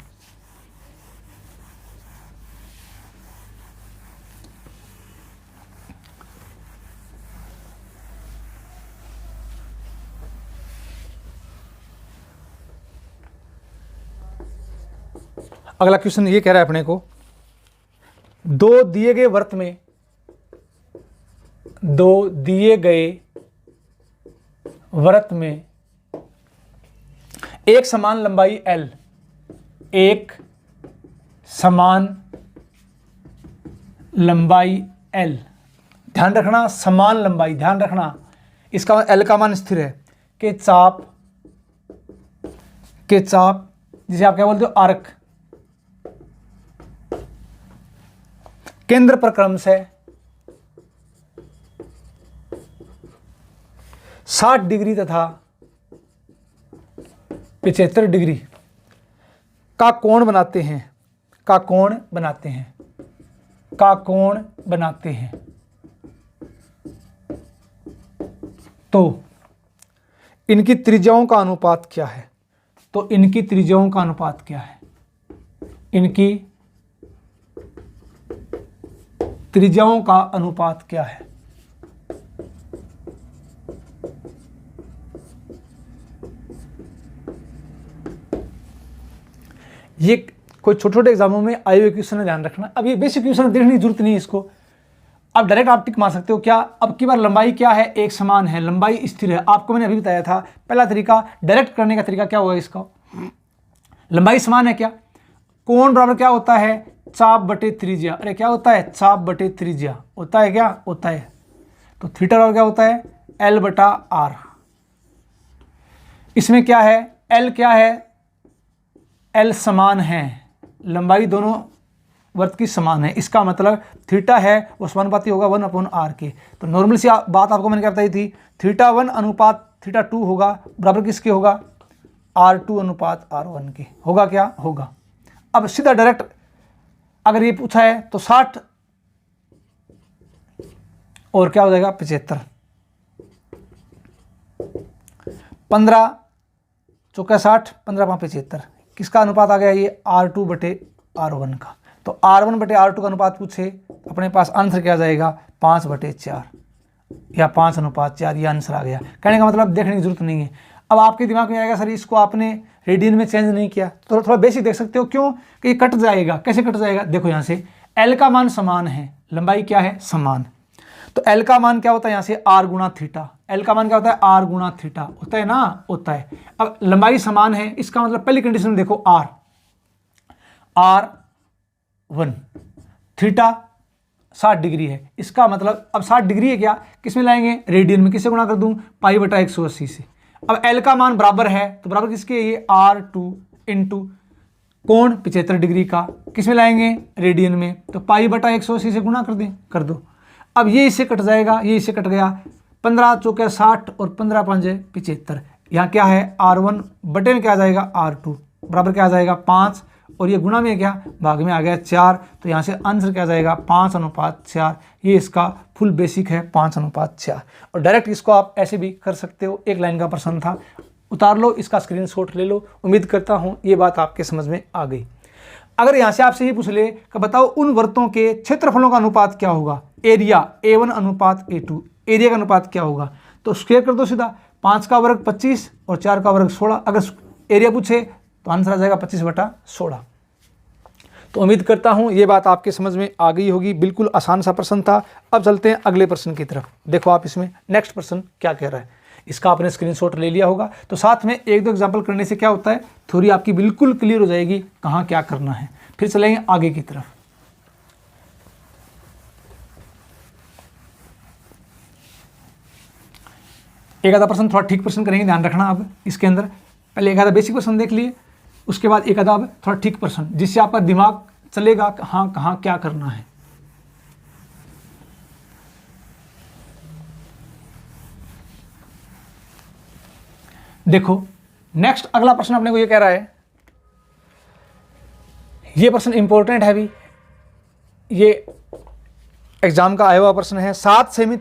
अगला क्वेश्चन ये कह रहा है अपने को, दो दिए गए वृत्त में एक समान लंबाई L, एक समान लंबाई L। ध्यान रखना समान लंबाई, ध्यान रखना इसका L का मान स्थिर है के चाप जिसे आप क्या बोलते हो आर्क, केंद्र पर क्रम से 60 डिग्री तथा 75 डिग्री का कोण बनाते हैं, तो इनकी त्रिज्याओं का अनुपात क्या है? इनकी त्रिज्याओं का अनुपात क्या है? ये कोई छोटे छोटे एग्जामों में आए हुए क्वेश्चन है, ध्यान रखना। अब ये बेसिक क्वेश्चन देखने की जरूरत नहीं है इसको, अब डायरेक्ट आप टिक मार सकते हो। क्या अब की बार लंबाई क्या है? एक समान है, लंबाई स्थिर है। आपको मैंने अभी बताया था पहला तरीका डायरेक्ट करने का तरीका क्या होगा इसका, लंबाई समान है क्या, कोण बराबर क्या होता है चाप बटे त्रिज्या। अरे क्या होता है चाप बटे त्रिज्या होता है, क्या होता है, तो थीटा बराबर क्या होता है L बटा R। इसमें क्या है L क्या है, L समान है, लंबाई दोनों वर्त की समान है, इसका मतलब थीटा है वो समानुपाती होगा 1/r के। तो नॉर्मल सी बात आपको मैंने क्या बताई थी, थीटा 1 अनुपात थीटा 2 होगा, बराबर किसके होगा R2 अनुपात R1 के, होगा क्या होगा। अब सीधा डायरेक्ट अगर ये पूछा है तो 60 और क्या हो जाएगा 75, 15 चौका 60, 15 5 75, किसका अनुपात आ गया ये R2 बटे R1 का। तो R1 बटे R2 का अनुपात पूछे, अपने पास आंसर क्या आ जाएगा 5 बटे 4 या 5 अनुपात 4, ये आंसर आ गया। कहने का मतलब देखने की जरूरत नहीं है। अब आपके दिमाग में आएगा सर इसको आपने रेडियन में चेंज नहीं किया, तो थोड़ा बेसिक देख सकते हो, क्यों कि ये कट जाएगा। कैसे कट जाएगा, देखो यहाँ से L का मान समान है, लंबाई क्या है समान, तो L का मान क्या होता है यहाँ से R गुणा थीटा, L का मान क्या होता है R गुणा थीटा, होता है ना, होता है। अब लंबाई समान है, इसका मतलब पहली कंडीशन देखो R1 थीटा 60 डिग्री है, इसका मतलब अब 60 डिग्री है क्या, किस में लाएंगे रेडियन में, किससे गुणा कर दूं पाई बटा 180 से। अब L का मान बराबर है, तो बराबर किसके, ये R2 इंटू कोण 75 डिग्री का, किस में लाएंगे रेडियन में, तो पाई बटा 180 से गुणा कर दो। अब ये इससे कट जाएगा, ये इससे कट गया, 15 चौके 60 और 15 5 75, यहाँ क्या है R1 बटे में क्या आ जाएगा R2 बराबर क्या आ जाएगा 5, और ये गुणा में क्या भाग में आ गया 4, तो यहाँ से आंसर क्या आ जाएगा 5 अनुपात 4। ये इसका फुल बेसिक है 5 अनुपात 4। और डायरेक्ट इसको आप ऐसे भी कर सकते हो, एक लाइन का प्रश्न था, उतार लो, इसका स्क्रीनशॉट ले लो। उम्मीद करता हूँ ये बात आपके समझ में आ गई। अगर यहाँ से आपसे ये पूछ ले कि बताओ उन वर्तों के क्षेत्रफलों का अनुपात क्या होगा, एरिया A1 अनुपात A2, एरिया का अनुपात क्या होगा, तो स्क्वायर कर दो सीधा, 5 का वर्ग 25 और 4 का वर्ग 16। अगर एरिया पूछे तो आंसर आ जाएगा 25 बटा 16। तो उम्मीद करता हूँ ये बात आपके समझ में आ गई होगी। बिल्कुल आसान सा प्रश्न था। अब चलते हैं अगले प्रश्न की तरफ। देखो आप इसमें नेक्स्ट प्रश्न क्या कह रहा है, इसका आपने स्क्रीनशॉट ले लिया होगा, तो साथ में एक दो एग्जाम्पल करने से क्या होता है थ्योरी आपकी बिल्कुल क्लियर हो जाएगी कहाँ क्या करना है। फिर चलेंगे आगे की तरफ। एक आधा प्रश्न थोड़ा ठीक प्रश्न करेंगे, ध्यान रखना। अब इसके अंदर पहले एक आधा बेसिक प्रश्न देख लिए, उसके बाद एक आधा अब थोड़ा ठीक प्रश्न, जिससे आपका दिमाग चलेगा हाँ कहाँ क्या करना है। देखो नेक्स्ट अगला प्रश्न अपने को ये कह रहा है, ये प्रश्न इंपॉर्टेंट है भी, ये एग्जाम का आया हुआ प्रश्न है। 7 सेमी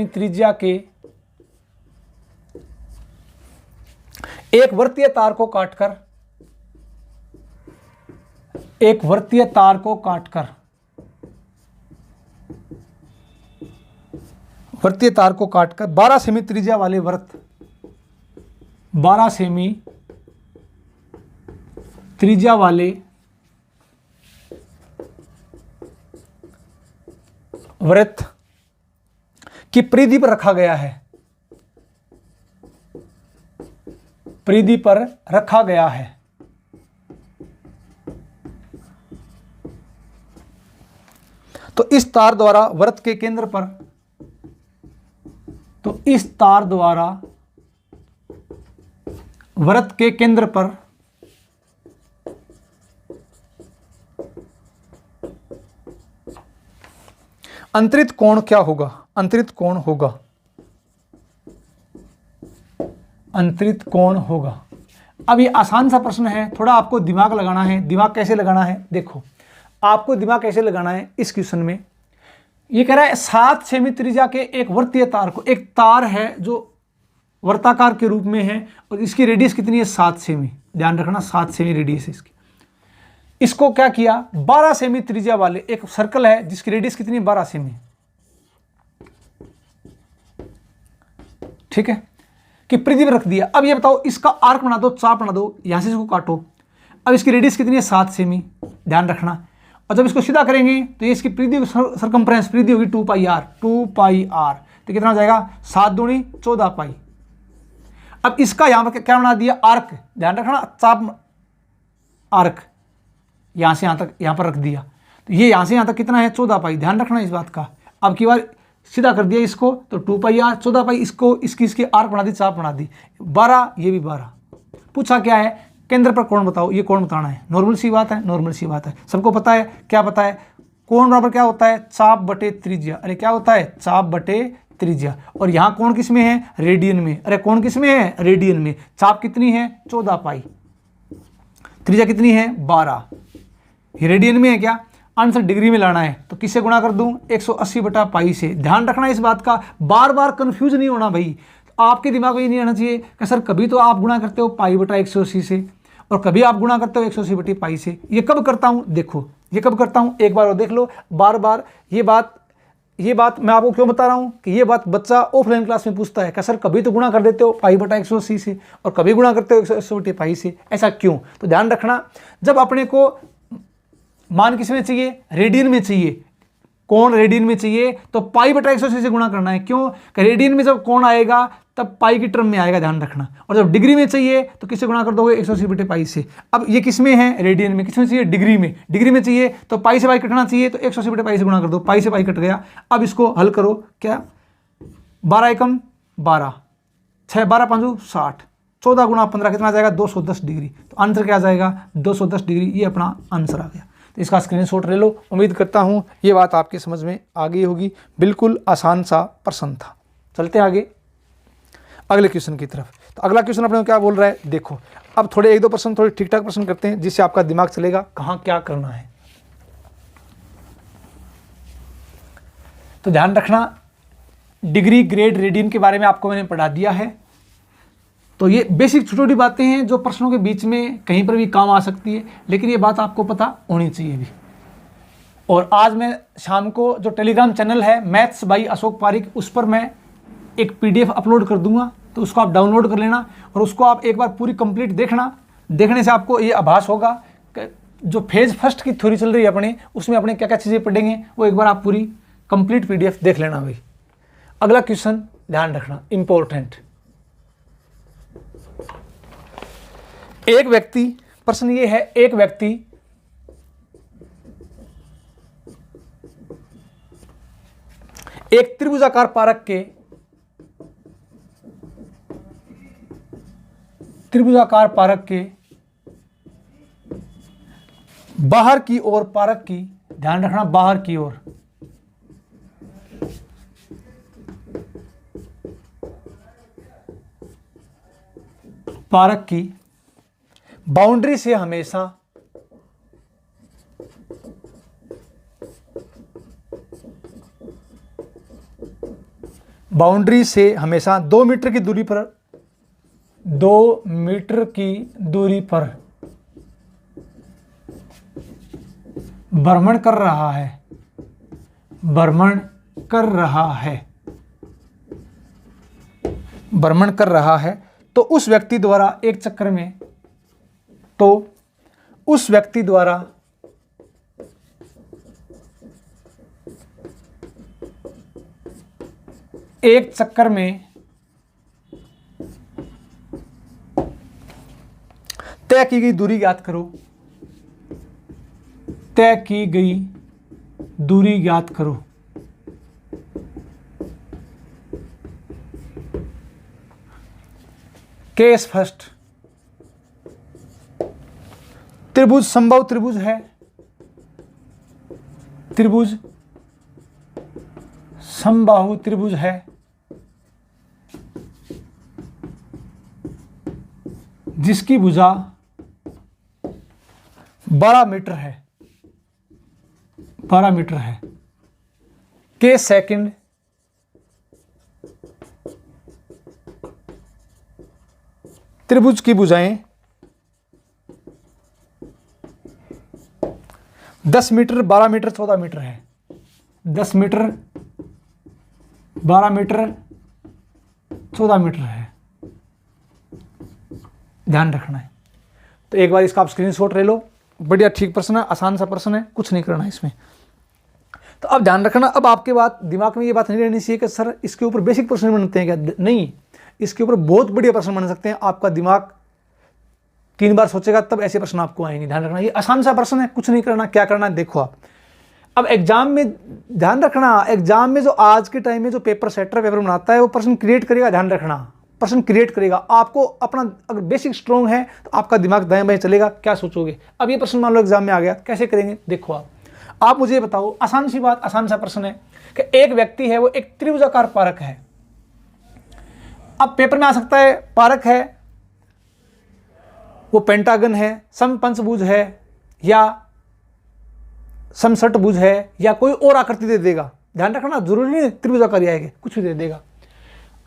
त्रिज्या के एक वृत्तीय तार को काटकर 12 सेमी त्रिज्या वाले वृत्त 12 सेमी त्रिज्या वाले वृत्त की परिधि पर रखा गया है, परिधि पर रखा गया है। इस तार द्वारा वृत्त के केंद्र पर, तो इस तार द्वारा वृत्त के केंद्र पर अंतरित कोण क्या होगा? अंतरित कोण होगा, अंतरित कोण होगा। अब ये आसान सा प्रश्न है, थोड़ा आपको दिमाग लगाना है। दिमाग कैसे लगाना है? देखो, आपको दिमाग कैसे लगाना है इस क्वेश्चन में। ये कह रहा है 7 सेमी त्रिज्या के एक वृत्तीय तार को, एक तार है जो वर्ताकार के रूप में है और इसकी रेडियस कितनी है? 7 सेमी। ध्यान रखना 7 सेमी रेडियस है इसकी। इसको क्या किया? 12 सेमी त्रिज्या वाले एक सर्कल है जिसकी रेडियस कितनी है? 12 सेमी। ठीक है, कि परिधि में रख दिया। अब ये बताओ, इसका आर्क बना दो, चाप बना दो, यहां से इसको काटो। अब इसकी रेडियस कितनी है? 7 सेमी। ध्यान रखना। और जब इसको सीधा करेंगे तो ये इसकी परिधि सरकमफ्रेंस परिधि होगी 2 पाई आर। 2 पाई आर तो कितना हो जाएगा? 7 दूनी 14 पाई। अब इसका यहां पर क्या बना दिया? आर्क। ध्यान रखना, चाप आर्क यहां से यहां तक यहां पर रख दिया, तो ये यहां से यहां तक कितना है? 14 पाई। ध्यान रखना इस बात का। अब की बार सीधा कर दिया इसको तो 2 पाई आर, 14 पाई। इसको इसकी आर्क बना दी, चाप बना दी। 12, ये भी 12। पूछा क्या है? केंद्र पर कोण बताओ। ये कोण बताना है। नॉर्मल सी बात है, नॉर्मल सी बात है, सबको पता है। क्या पता है? कोण बराबर क्या होता है? चाप बटे त्रिज्या। अरे क्या होता है? चाप बटे त्रिज्या। और यहाँ कोण किस में है? रेडियन में। अरे कोण किस में है? रेडियन में। चाप कितनी है? 14 पाई। त्रिज्या कितनी है? 12। ये रेडियन में है क्या? आंसर डिग्री में लाना है तो किससे गुणा कर दूं? 180 बटा पाई से। ध्यान रखना इस बात का, बार बार कंफ्यूज नहीं होना भाई। आपके दिमाग में ये नहीं आना चाहिए कि सर कभी तो आप गुणा करते हो पाई बटा 180 से और कभी आप गुणा करते हो 180 बटी पाई से। ये कब करता हूं? देखो, ये कब करता हूं, एक बार और देख लो। बार बार ये बात मैं आपको क्यों बता रहा हूं कि ये बात बच्चा ऑफलाइन क्लास में पूछता है कि सर कभी तो गुणा कर देते हो पाई बटा 180 से और कभी गुणा करते हो 180 बटी पाई से, ऐसा क्यों? तो ध्यान रखना, जब अपने को मान किस में चाहिए? रेडियन में चाहिए। कोण रेडियन में चाहिए तो पाई बटा 180 से गुणा करना है। क्यों? कि रेडियन में जब कोण आएगा तब पाई की टर्म में आएगा। ध्यान रखना। और जब डिग्री में चाहिए तो किससे गुणा कर दोगे? 180 बटे पाई से। अब ये किस में है? रेडियन में। किस में चाहिए? डिग्री में। डिग्री में चाहिए तो पाई से पाई कटना चाहिए तो 180 बटे पाई से गुणा कर दो। पाई से पाई कट गया। अब इसको हल करो। क्या? 12 एकम 12, 6 12 5 60, 14 गुणा 15 कितना आ जाएगा? 210 डिग्री। तो आंसर क्या आ जाएगा? 210 डिग्री। ये अपना आंसर आ गया। तो इसका स्क्रीनशॉट ले लो। उम्मीद करता हूँ ये बात आपके समझ में आ गई होगी। बिल्कुल आसान सा प्रश्न था। चलते हैं आगे अगले क्वेश्चन की तरफ। तो अगला क्वेश्चन अपने को क्या बोल रहा है? देखो, अब थोड़े 1-2 प्रश्न थोड़े ठीक ठाक प्रश्न करते हैं जिससे आपका दिमाग चलेगा कहाँ क्या करना है। तो ध्यान रखना, डिग्री, ग्रेड, रेडियन के बारे में आपको मैंने पढ़ा दिया है। तो ये बेसिक छोटी छोटी बातें हैं जो प्रश्नों के बीच में कहीं पर भी काम आ सकती है, लेकिन ये बात आपको पता होनी चाहिए भी। और आज मैं शाम को जो टेलीग्राम चैनल है मैथ्स बाई अशोक पारिक, उस पर मैं एक PDF अपलोड कर दूंगा, तो उसको आप डाउनलोड कर लेना और उसको आप एक बार पूरी कंप्लीट देखना। देखने से आपको ये आभास होगा कि जो फेज फर्स्ट की थ्योरी चल रही है अपने, उसमें अपने क्या क्या चीज़ें पढ़ेंगे वो एक बार आप पूरी कंप्लीट PDF देख लेना भाई। अगला क्वेश्चन ध्यान रखना, इंपॉर्टेंट। एक व्यक्ति, प्रश्न ये है, एक व्यक्ति एक त्रिभुजाकार पारक के बाहर की ओर पारक की, ध्यान रखना बाहर की ओर, पारक की बाउंड्री से हमेशा बाउंड्री से हमेशा 2 मीटर की दूरी पर 2 मीटर की दूरी पर भ्रमण कर रहा है, भ्रमण कर रहा है, भ्रमण कर रहा है, तो उस व्यक्ति द्वारा एक चक्कर में, तो उस व्यक्ति द्वारा एक चक्कर में तय की गई दूरी ज्ञात करो, तय की गई दूरी ज्ञात करो। केस फर्स्ट, त्रिभुज समबाहु त्रिभुज है, त्रिभुज समबाहु त्रिभुज है, जिसकी भुजा 12 मीटर है, 12 मीटर है। केस सेकंड, त्रिभुज की भुजाएं 10 मीटर, 12 मीटर, 14 मीटर है। 10 मीटर, 12 मीटर, 14 मीटर है, ध्यान रखना है। तो एक बार इसका आप स्क्रीनशॉट ले लो, बढ़िया ठीक प्रश्न है, आसान सा प्रश्न है, कुछ नहीं करना है इसमें। तो अब ध्यान रखना, अब आपके बात दिमाग में ये बात नहीं रहनी चाहिए कि सर इसके ऊपर बेसिक प्रश्न बनते हैं क्या, नहीं, इसके ऊपर बहुत बढ़िया प्रश्न बन सकते हैं। आपका दिमाग 3 बार सोचेगा तब ऐसे प्रश्न आपको आएंगे। ध्यान रखना, ये आसान सा प्रश्न है, कुछ नहीं करना। क्या करना है देखो आप, अब एग्जाम में ध्यान रखना, एग्जाम में जो आज के टाइम में जो पेपर सेटर पेपर बनाता है वो प्रश्न क्रिएट करेगा। ध्यान रखना, प्रश्न क्रिएट करेगा। आपको अपना अगर बेसिक स्ट्रॉन्ग है तो आपका दिमाग दाएं बाएं चलेगा, क्या सोचोगे। अब ये प्रश्न मान लो एग्जाम में आ गया, कैसे करेंगे देखो आप मुझे बताओ। आसान सी बात, आसान सा प्रश्न है कि एक व्यक्ति है, वो एक त्रिभुजाकार पारक है। अब पेपर में आ सकता है पारक है, वो पेंटागन है, समपंचभुज है, या समषटभुज है, या कोई और आकृति दे देगा। ध्यान रखना, जरूरी नहीं त्रिभुजाकार आएगा, कुछ भी दे देगा।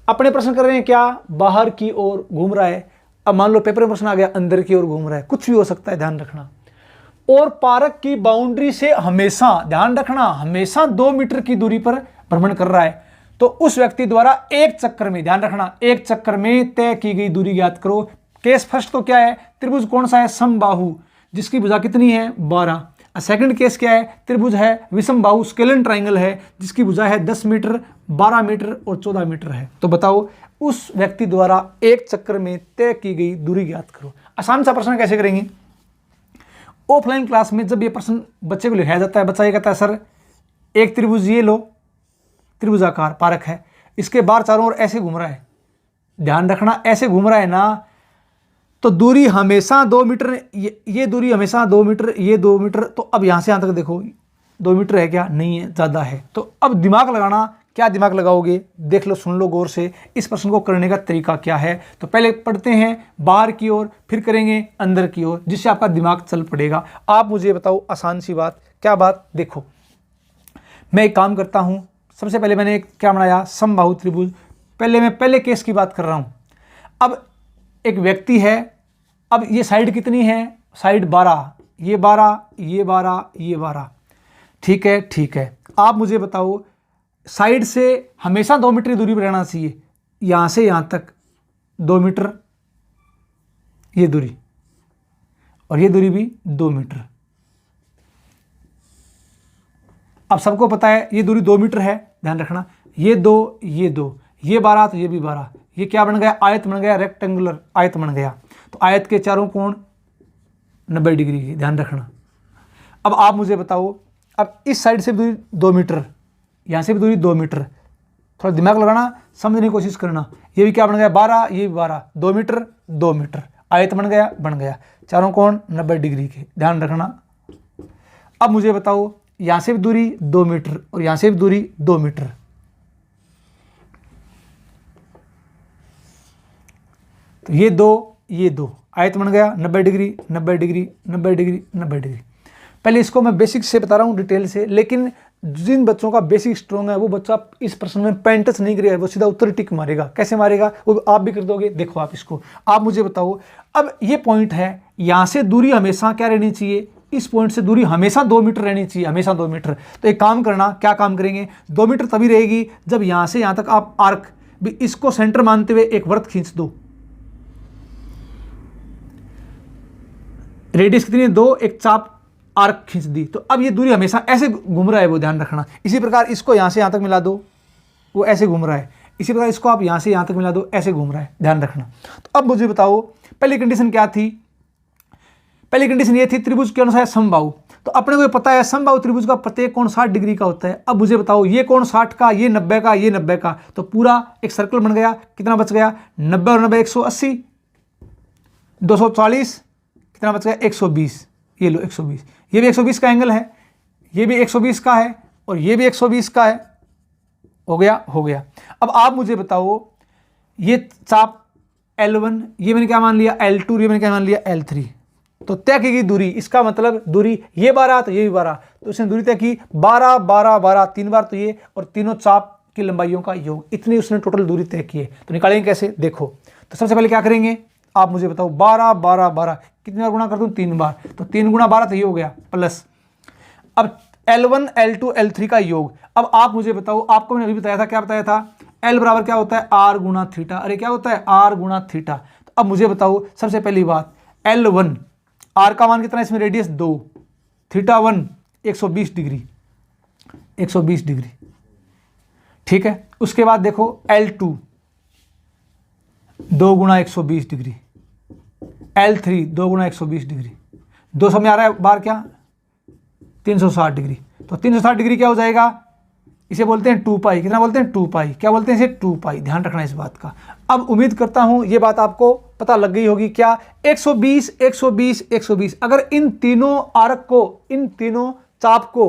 अपने प्रश्न कर रहे हैं क्या, बाहर की ओर घूम रहा है। अब मान लो पेपर में प्रश्न आ गया अंदर की ओर घूम रहा है, कुछ भी हो सकता है, ध्यान रखना। और पारक की बाउंड्री से हमेशा, ध्यान रखना, हमेशा 2 मीटर की दूरी पर भ्रमण कर रहा है, तो उस व्यक्ति द्वारा एक चक्कर में, ध्यान रखना, एक चक्कर में तय की गई दूरी ज्ञात करो। केस फर्स्ट तो क्या है, त्रिभुज कौन सा है, समबाहु, जिसकी भुजा कितनी है 12। सेकंड केस क्या है, त्रिभुज है विषमबाहु, स्केलन ट्राइंगल है, जिसकी भुजा है 10 मीटर, 12 मीटर और 14 मीटर है। तो बताओ उस व्यक्ति द्वारा एक चक्कर में तय की गई दूरी ज्ञात करो। आसान सा प्रश्न कैसे करेंगे। ऑफलाइन क्लास में जब ये प्रश्न बच्चे को लिखाया जाता है, बच्चा ये कहता है सर एक त्रिभुज ये लो, त्रिभुजाकार पारक है, इसके बाहर चारों ओर ऐसे घूम रहा है। ध्यान रखना, ऐसे घूम रहा है ना, तो दूरी हमेशा 2 मीटर, ये दूरी हमेशा 2 मीटर, ये 2 मीटर। तो अब यहां से यहां तक देखो 2 मीटर है क्या, नहीं है, ज्यादा है। तो अब दिमाग लगाना, क्या दिमाग लगाओगे, देख लो, सुन लो गौर से, इस प्रश्न को करने का तरीका क्या है। तो पहले पढ़ते हैं बाहर की ओर, फिर करेंगे अंदर की ओर, जिससे आपका दिमाग चल पड़ेगा। आप मुझे बताओ, आसान सी बात, क्या बात, देखो मैं एक काम करता हूं, सबसे पहले मैंने क्या बनाया, समबाहु त्रिभुज। पहले केस की बात कर रहा हूं। अब एक व्यक्ति है, अब ये साइड कितनी है, साइड 12, ये 12, ये 12, ये 12, ठीक है, ठीक है। आप मुझे बताओ, साइड से हमेशा 2 मीटर की दूरी पर रहना चाहिए, यहां से यहां तक 2 मीटर ये दूरी, और ये दूरी भी 2 मीटर। अब सबको पता है ये दूरी 2 मीटर है, ध्यान रखना, ये 2, ये 2, ये 12, तो ये भी 12, ये क्या बन गया, आयत बन गया, रेक्टेंगुलर आयत बन गया। तो आयत के चारों कोण 90 डिग्री की, ध्यान रखना। अब आप मुझे बताओ, अब इस साइड से दूरी 2 मीटर, यहां से भी दूरी 2 मीटर, थोड़ा दिमाग लगाना, समझने की कोशिश करना। ये भी क्या बन गया 12, ये भी 12, 2 मीटर 2 मीटर, आयत बन गया, चारों कोण 90 डिग्री के, ध्यान रखना। अब मुझे बताओ, यहां से भी दूरी 2 मीटर और यहां से भी दूरी 2 मीटर, तो ये 2, आयत बन गया 90 डिग्री, 90 डिग्री, 90 डिग्री, 90 डिग्री। पहले इसको मैं बेसिक से बता रहा हूँ डिटेल से, लेकिन जिन बच्चों का बेसिक स्ट्रॉन्ग है वो बच्चा इस प्रश्न में पेंटच नहीं करेगा, वो सीधा उत्तर टिक मारेगा। कैसे मारेगा वो आप भी कर दोगे, देखो आप इसको। आप मुझे बताओ, अब ये पॉइंट है, यहां से दूरी हमेशा क्या रहनी चाहिए, इस पॉइंट से दूरी हमेशा 2 मीटर रहनी चाहिए, हमेशा 2 मीटर। तो एक काम करना, क्या काम करेंगे, 2 मीटर तभी रहेगी जब यहां से यहां तक आप आर्क भी इसको सेंटर मानते हुए एक वृत्त खींच दो। रेडियस कितनी है 2, एक चाप आर्क खींच दी, तो अब ये दूरी हमेशा ऐसे घूम रहा है, वो ध्यान रखना। इसी प्रकार इसको यहां से यहां तक मिला दो, वो ऐसे घूम रहा है। इसी प्रकार इसको आप यहां से यहां तक मिला दो, ऐसे घूम रहा है, ध्यान रखना। तो अब मुझे बताओ, पहली कंडीशन क्या थी, पहली कंडीशन ये थी त्रिभुज के अनुसार समबाहु, तो अपने को ये पता है समबाहु त्रिभुज का प्रत्येक कोण 60 डिग्री का होता है। अब मुझे बताओ ये कोण 60 का, ये 90 का, ये 90 का, तो पूरा एक सर्कल बन गया। कितना बच गया? 90 और 90 180, 240, कितना बच गया? 120। ये लो 120, ये भी 120 का एंगल है, ये भी 120 का है और ये भी 120 का है। हो गया, हो गया। अब आप मुझे बताओ ये चाप L1, ये मैंने क्या मान लिया L2, ये मैंने क्या मान लिया L3, तो तय की गई दूरी, इसका मतलब दूरी ये 12 तो ये भी 12, तो उसने दूरी तय की 12 12 12, 3 बार तो ये, और तीनों चाप की लंबाइयों का योग, इतनी उसने टोटल दूरी तय की है। तो निकालेंगे कैसे? देखो, तो सबसे पहले क्या करेंगे आप मुझे बताओ, 12 12 12 कितनी बार गुणा कर दूं? 3 बार, तो 3 गुणा 12 तो ये हो गया, प्लस अब L1 L2 L3 का योग। अब आप मुझे बताओ, आपको मैंने अभी बताया था, क्या बताया था? L बराबर क्या होता है? R गुणा थीटा। अरे क्या होता है? R गुणा थीटा। तो अब मुझे बताओ सबसे पहली बात, L1, R का मान कितना है इसमें? रेडियस 2, थीटा 1 120 डिग्री, 120 डिग्री, ठीक है। उसके बाद देखो L2 2 गुणा 120 डिग्री, L3 2 गुणा 120 डिग्री, 200 में आ रहा है बार क्या? 360 डिग्री। तो 360 डिग्री क्या हो जाएगा? इसे बोलते हैं 2 पाई। कितना बोलते हैं? 2 पाई। क्या बोलते हैं इसे? 2 पाई। ध्यान रखना इस बात का। अब उम्मीद करता हूं ये बात आपको पता लग गई होगी। क्या? 120 120 120, अगर इन तीनों आर्क को, इन तीनों चाप को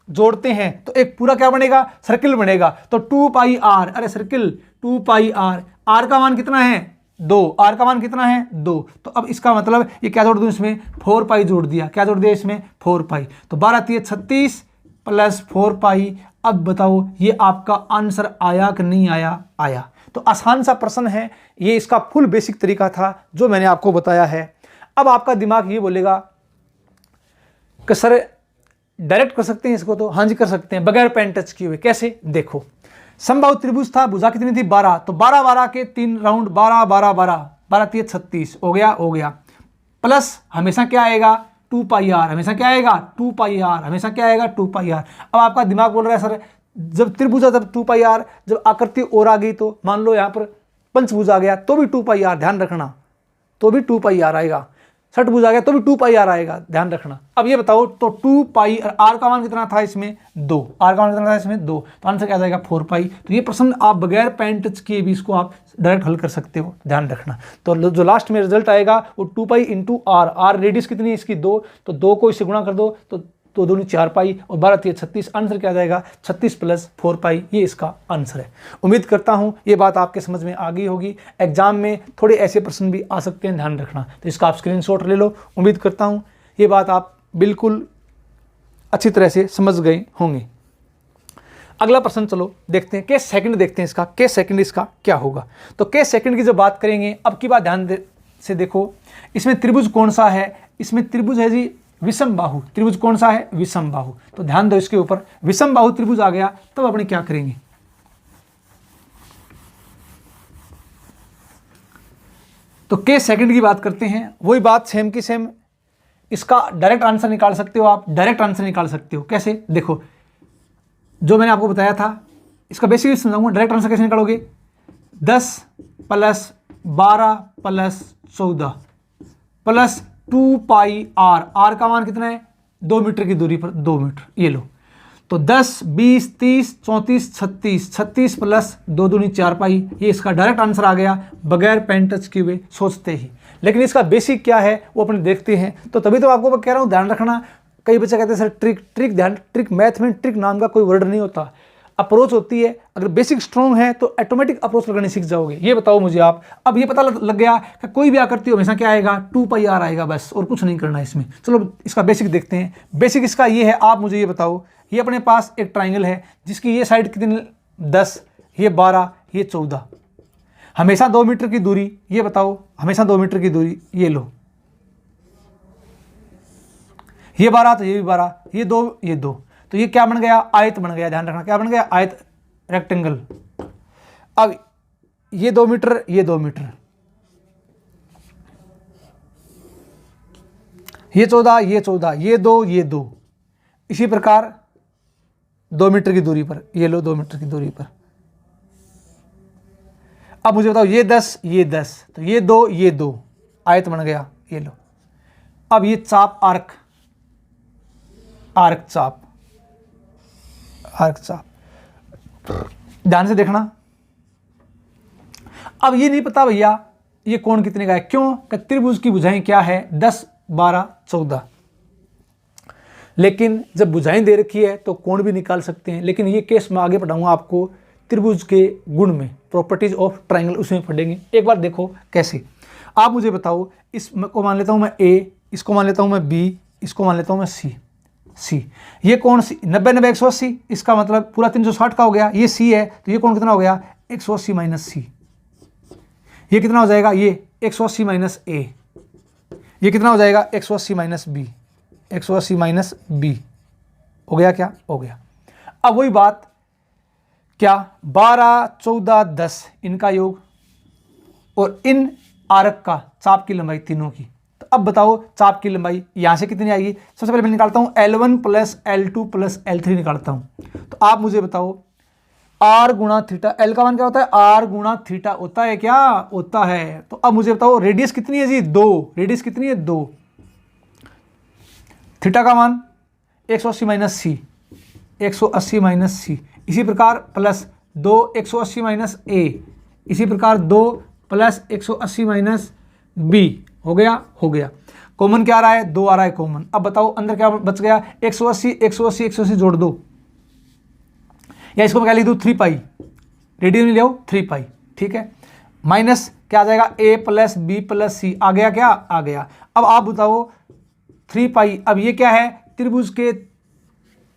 जोड़ते हैं तो एक पूरा क्या बनेगा? सर्किल बनेगा। तो 2 पाई आर, अरे सर्किल 2 पाई आर, आर का मान कितना है? 2, आर का मान कितना है? 2। तो अब इसका मतलब ये क्या जोड़ दूं इसमें? 4 पाई जोड़ दिया। क्या जोड़ दिया इसमें? 4 पाई। तो 12 3 36 प्लस 4 पाई। अब बताओ ये आपका आंसर आया कि नहीं आया? आया। तो आसान सा प्रश्न है ये, इसका फुल बेसिक तरीका था जो मैंने आपको बताया है। अब आपका दिमाग ये बोलेगा कि सर डायरेक्ट कर सकते हैं इसको? तो हाँ जी कर सकते हैं, बगैर पेन टच किए हुए। कैसे? देखो, समबाहु त्रिभुज था, भुजा कितनी थी? 12, तो 12 12 के 3 राउंड, 12 12 12 12 3 36, हो गया, हो गया। प्लस हमेशा क्या आएगा? 2 पाई आर, हमेशा क्या आएगा? 2 पाई आर, हमेशा क्या आएगा? 2 पाई आर। अब आपका दिमाग बोल रहा है सर जब त्रिभुज जब 2 पाई आर, जब आकृति और आ गई तो मान लो यहाँ पर पंचभुज आ गया तो भी 2 पाई आर, ध्यान रखना, तो भी 2 पाई आर आएगा। षटभुज आ गया तो भी 2 पाई आर आएगा, ध्यान रखना। अब ये बताओ तो 2 पाई आर का मान कितना था इसमें? 2, आर का मान कितना था इसमें? 2, तो आंसर क्या आ जाएगा? 4 पाई। तो ये प्रश्न आप बगैर पेन टच किए भी इसको आप डायरेक्ट हल कर सकते हो, ध्यान रखना। तो जो लास्ट में रिजल्ट आएगा वो 2 pi into R, R radius कितनी है इसकी? 2, तो 2 को इससे गुणा कर दो तो 2 4 पाई और 12 3 36, आंसर क्या आ जाएगा? 36 प्लस 4 पाई, ये इसका आंसर है। उम्मीद करता हूं ये बात आपके समझ में आ गई होगी। एग्जाम में थोड़े ऐसे प्रश्न भी आ सकते हैं, ध्यान रखना। तो इसका आप स्क्रीनशॉट ले लो। उम्मीद करता हूं ये बात आप बिल्कुल अच्छी तरह से समझ गए होंगे। अगला प्रश्न चलो देखते हैं, केस सेकंड देखते हैं इसका, केस सेकंड इसका क्या होगा। तो केस सेकंड की जब बात करेंगे, अब की बात ध्यान से देखो, इसमें त्रिभुज कौन सा है? इसमें त्रिभुज है जी विषम बाहु। त्रिभुज कौन सा है? विषम बाहु। तो ध्यान दो इसके ऊपर, विषम बाहु त्रिभुज आ गया तब अपने क्या करेंगे? तो केस सेकंड की बात करते हैं, वही बात सेम की सेम। इसका डायरेक्ट आंसर निकाल सकते हो आप, डायरेक्ट आंसर निकाल सकते हो। कैसे? देखो, जो मैंने आपको बताया था इसका बेसिक समझाऊंगा। डायरेक्ट आंसर कैसे निकालोगे? 10 plus 12 plus 14 plus 2 pi R, R का मान कितना है? 2 मीटर की दूरी पर 2 मीटर, ये लो। तो 10 20 30 34 36, 36 प्लस 2 दूनी 4 पाई, ये इसका डायरेक्ट आंसर आ गया बगैर पेन टच किए हुए, सोचते ही। लेकिन इसका बेसिक क्या है वो अपने देखते हैं। तो तभी तो आपको मैं कह रहा हूँ ध्यान रखना। कई बच्चे कहते हैं सर ट्रिक ध्यान, ट्रिक मैथ में ट्रिक नाम का कोई वर्ड नहीं होता, अप्रोच होती है। अगर बेसिक स्ट्रॉन्ग है तो ऑटोमेटिक अप्रोच लगाने सीख जाओगे। ये बताओ मुझे आप, अब ये पता लग गया कि कोई भी आकृति हो हमेशा क्या आएगा? 2 पाई आर आएगा, बस, और कुछ नहीं करना इसमें। चलो इसका बेसिक देखते हैं। बेसिक इसका ये है, आप मुझे ये बताओ, ये अपने पास एक ट्राइंगल है जिसकी ये साइड कितनी? 10, ये 12, ये 14, हमेशा 2 मीटर की दूरी। ये बताओ हमेशा 2 मीटर की दूरी, ये लो, ये 12 तो ये भी 12, ये 2 ये 2, तो ये क्या बन गया? आयत बन गया। ध्यान रखना क्या बन गया? आयत, रेक्टेंगल। अब ये 2 मीटर, ये 2 मीटर, ये 14, ये 14, ये 2, ये 2, इसी प्रकार 2 मीटर की दूरी पर, ये लो 2 मीटर की दूरी पर। अब मुझे बताओ ये 10, ये 10, तो ये 2, ये 2, आयत बन गया, ये लो। अब ये चाप आर्क चाप, ध्यान से देखना। अब ये नहीं पता भैया ये कोण कितने का है, क्यों कि त्रिभुज की भुजाएं क्या है 10 12 14, लेकिन जब भुजाएं दे रखी है तो कोण भी निकाल सकते हैं। लेकिन ये केस मैं आगे पढ़ाऊंगा आपको त्रिभुज के गुण में, प्रॉपर्टीज ऑफ ट्रायंगल, उसमें पढ़ेंगे। एक बार देखो कैसे। आप मुझे बताओ, इसको मान लेता हूं मैं ए, इसको मान लेता हूं मैं बी, इसको मान लेता हूं मैं सी। ये कौन सी 90 90 180, इसका मतलब पूरा 360 का हो गया। ये सी है तो ये कौन कितना हो गया 180 माइनस सी। ये कितना हो जाएगा ये 180 माइनस ए। ये कितना हो जाएगा 180 माइनस बी, 180 माइनस बी। हो गया क्या, हो गया। अब वही बात क्या 12 14 10 इनका योग और इन आर्क का चाप की लंबाई तीनों की। तो अब बताओ चाप की लंबाई यहां से कितनी आएगी। सबसे पहले मैं निकालता हूं L1 plus L2 plus L3 निकालता हूं। तो आप मुझे बताओ R गुणा थीटा, L का मान क्या होता है R गुणा थीटा होता है, क्या होता है। तो अब मुझे बताओ रेडियस कितनी है जी 2, रेडियस कितनी है 2, थीटा का मान 180 माइनस सी, 180 माइनस सी। इसी प्रकार प्लस 2 180 माइनस ए, इसी प्रकार 2 प्लस 180 माइनस बी। हो गया, हो गया। कॉमन क्या आ रहा है 2 आ रहा है कॉमन। अब बताओ अंदर क्या बच गया 180 180 180 जोड़ दो, या इसको मैं क्या लिख दूँ 3 पाई, रेडियन में ले आओ 3 पाई, ठीक है। माइनस क्या आ जाएगा a प्लस बी प्लस सी, आ गया क्या, आ गया। अब आप बताओ 3 पाई, अब ये क्या है त्रिभुज के